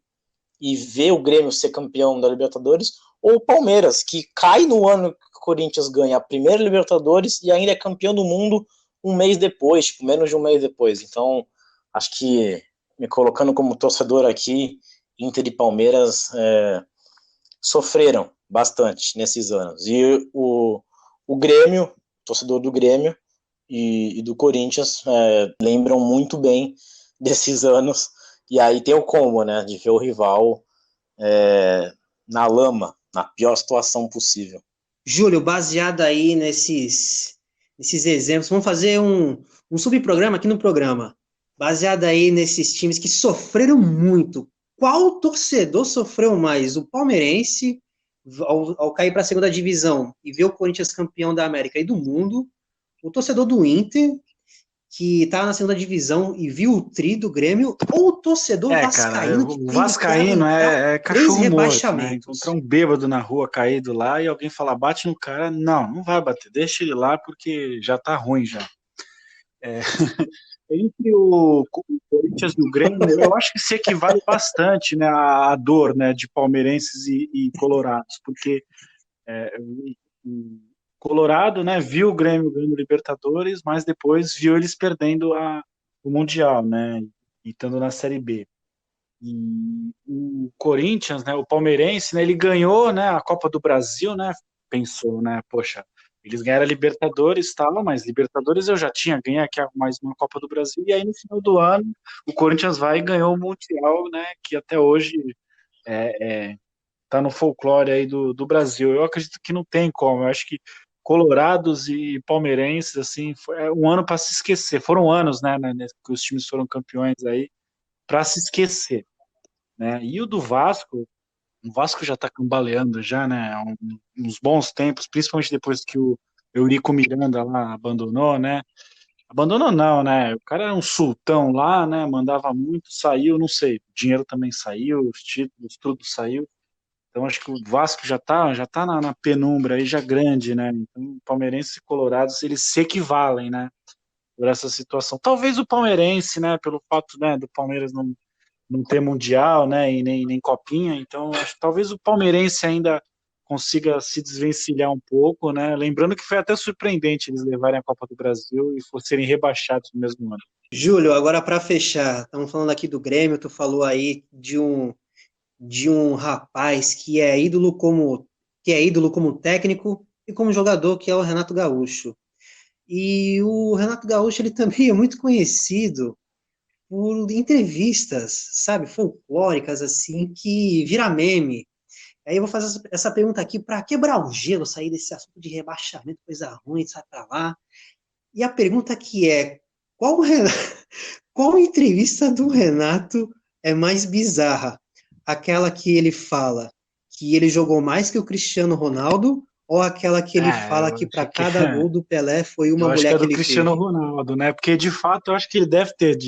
e ver o Grêmio ser campeão da Libertadores, ou o Palmeiras, que cai no ano que o Corinthians ganha a primeira Libertadores e ainda é campeão do mundo um mês depois, tipo, menos de um mês depois. Então, acho que, me colocando como torcedor aqui, Inter e Palmeiras sofreram bastante nesses anos. E o Grêmio, torcedor do Grêmio e do Corinthians, lembram muito bem desses anos. E aí tem o combo, né, de ver o rival na lama, na pior situação possível. Júlio, baseado aí nesses exemplos, vamos fazer um subprograma aqui no programa. Baseado aí nesses times que sofreram muito. Qual torcedor sofreu mais? O palmeirense, ao cair para a segunda divisão e ver o Corinthians campeão da América e do mundo, o torcedor do Inter, que estava na segunda divisão e viu o tri do Grêmio, ou o torcedor vascaíno, que o teve Vascaíno que é três cachorro morto, né? rebaixamentos. Encontrar um bêbado na rua caído lá e alguém falar, bate no cara. Não, não vai bater, deixa ele lá porque já tá ruim já. Entre o Corinthians e o Grêmio, eu acho que se equivale bastante, né, a dor, né, de palmeirenses e colorados, porque Colorado, né, viu o Grêmio ganhando Libertadores, mas depois viu eles perdendo o Mundial, né, e estando na Série B. E o Corinthians, né, o palmeirense, né, ele ganhou, né, a Copa do Brasil, né, pensou, né, poxa, eles ganharam a Libertadores, tal, mas Libertadores eu já tinha, ganhei aqui mais uma Copa do Brasil, e aí no final do ano o Corinthians vai e ganhou o Mundial, né, que até hoje tá no folclore aí do Brasil. Eu acredito que não tem como, eu acho que colorados e palmeirenses, assim, foi um ano para se esquecer, foram anos, né, que os times foram campeões aí, para se esquecer, né? E o Vasco já está cambaleando já, né? Há uns bons tempos, principalmente depois que o Eurico Miranda lá abandonou, né? Abandonou não, né? O cara era um sultão lá, né? Mandava muito, saiu, não sei, o dinheiro também saiu, os títulos, tudo saiu. Então acho que o Vasco já tá na penumbra aí, já grande, né? Então, palmeirenses e colorados, eles se equivalem, né? Por essa situação. Talvez o palmeirense, né? Pelo fato, né, do Palmeiras não ter mundial, né, e nem copinha, então acho que talvez o palmeirense ainda consiga se desvencilhar um pouco, né, lembrando que foi até surpreendente eles levarem a Copa do Brasil e serem rebaixados no mesmo ano. Júlio, agora para fechar, estamos falando aqui do Grêmio, tu falou aí de um rapaz que é ídolo como técnico e como jogador, que é o Renato Gaúcho. E o Renato Gaúcho, ele também é muito conhecido por entrevistas, sabe, folclóricas, assim, que vira meme. Aí eu vou fazer essa pergunta aqui para quebrar o gelo, sair desse assunto de rebaixamento, coisa ruim, sai para lá. E a pergunta que é, qual, qual entrevista do Renato é mais bizarra? Aquela que ele fala que ele jogou mais que o Cristiano Ronaldo ou aquela que ele fala Eu que para acho que cada gol do Pelé foi eu uma acho que mulher é que do ele Cristiano teve? Ronaldo, né? Porque de fato eu acho que ele deve ter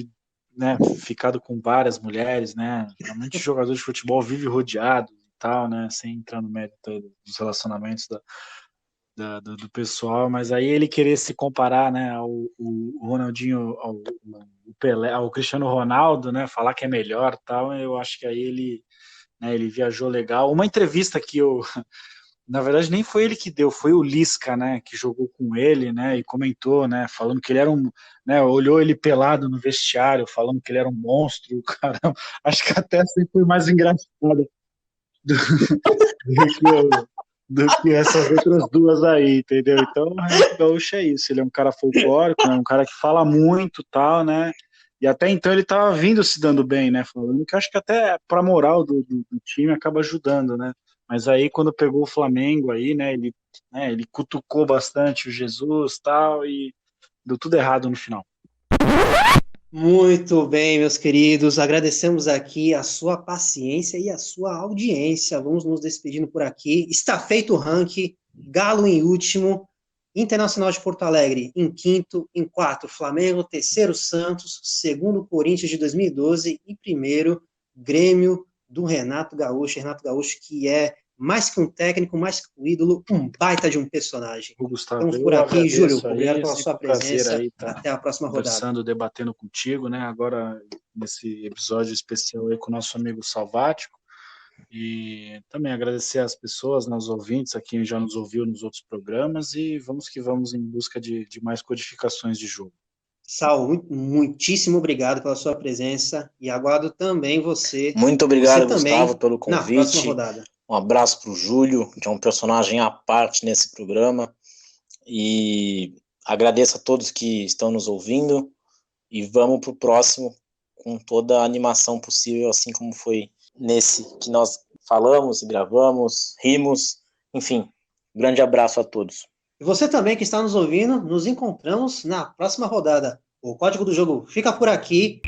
né, ficado com várias mulheres, né? Geralmente o jogador de futebol vive rodeado e tal, né? Sem entrar no mérito dos relacionamentos do pessoal, mas aí ele querer se comparar, né, o Ronaldinho, o Pelé, ao Cristiano Ronaldo, né, falar que é melhor, tal, eu acho que aí ele, né, ele viajou legal. Uma entrevista que na verdade nem foi ele que deu, foi o Lisca, né, que jogou com ele, né, e comentou, né, falando que ele era né, olhou ele pelado no vestiário, falando que ele era um monstro, cara. Acho que até assim foi mais engraçado do que do que essas outras duas aí, entendeu? Então, o Renato Gaúcho é isso, ele é um cara folclórico, né? Um cara que fala muito, tal, né? E até então ele tava vindo se dando bem, né? Falando que acho que até pra moral do time acaba ajudando, né? Mas aí quando pegou o Flamengo aí, né, ele cutucou bastante o Jesus, tal, e deu tudo errado no final. Muito bem, meus queridos. Agradecemos aqui a sua paciência e a sua audiência. Vamos nos despedindo por aqui. Está feito o ranking. Galo em último. Internacional de Porto Alegre em quinto. Em quarto, Flamengo. Terceiro, Santos. Segundo, Corinthians de 2012. E primeiro, Grêmio do Renato Gaúcho. Renato Gaúcho, que é mais que um técnico, mais que um ídolo, um baita de um personagem. Ô, Gustavo, Ficamos por eu aqui. Júlio, agradeço obrigado aí, é pela sempre sua um prazer presença. aí estar Até a próxima rodada. conversando, debatendo contigo, né? Agora nesse episódio especial aí com o nosso amigo Salvático. E também agradecer às pessoas, né, os ouvintes, a quem já nos ouviu nos outros programas, e vamos que vamos em busca de mais codificações de jogo. Sal, muitíssimo obrigado pela sua presença e aguardo também você Muito obrigado, Gustavo, também pelo na próxima convite. rodada. Um abraço para o Júlio, que é um personagem à parte nesse programa. E agradeço a todos que estão nos ouvindo. E vamos para o próximo com toda a animação possível, assim como foi nesse que nós falamos, gravamos, rimos. Enfim, grande abraço a todos. E você também que está nos ouvindo, nos encontramos na próxima rodada. O Código do Jogo fica por aqui.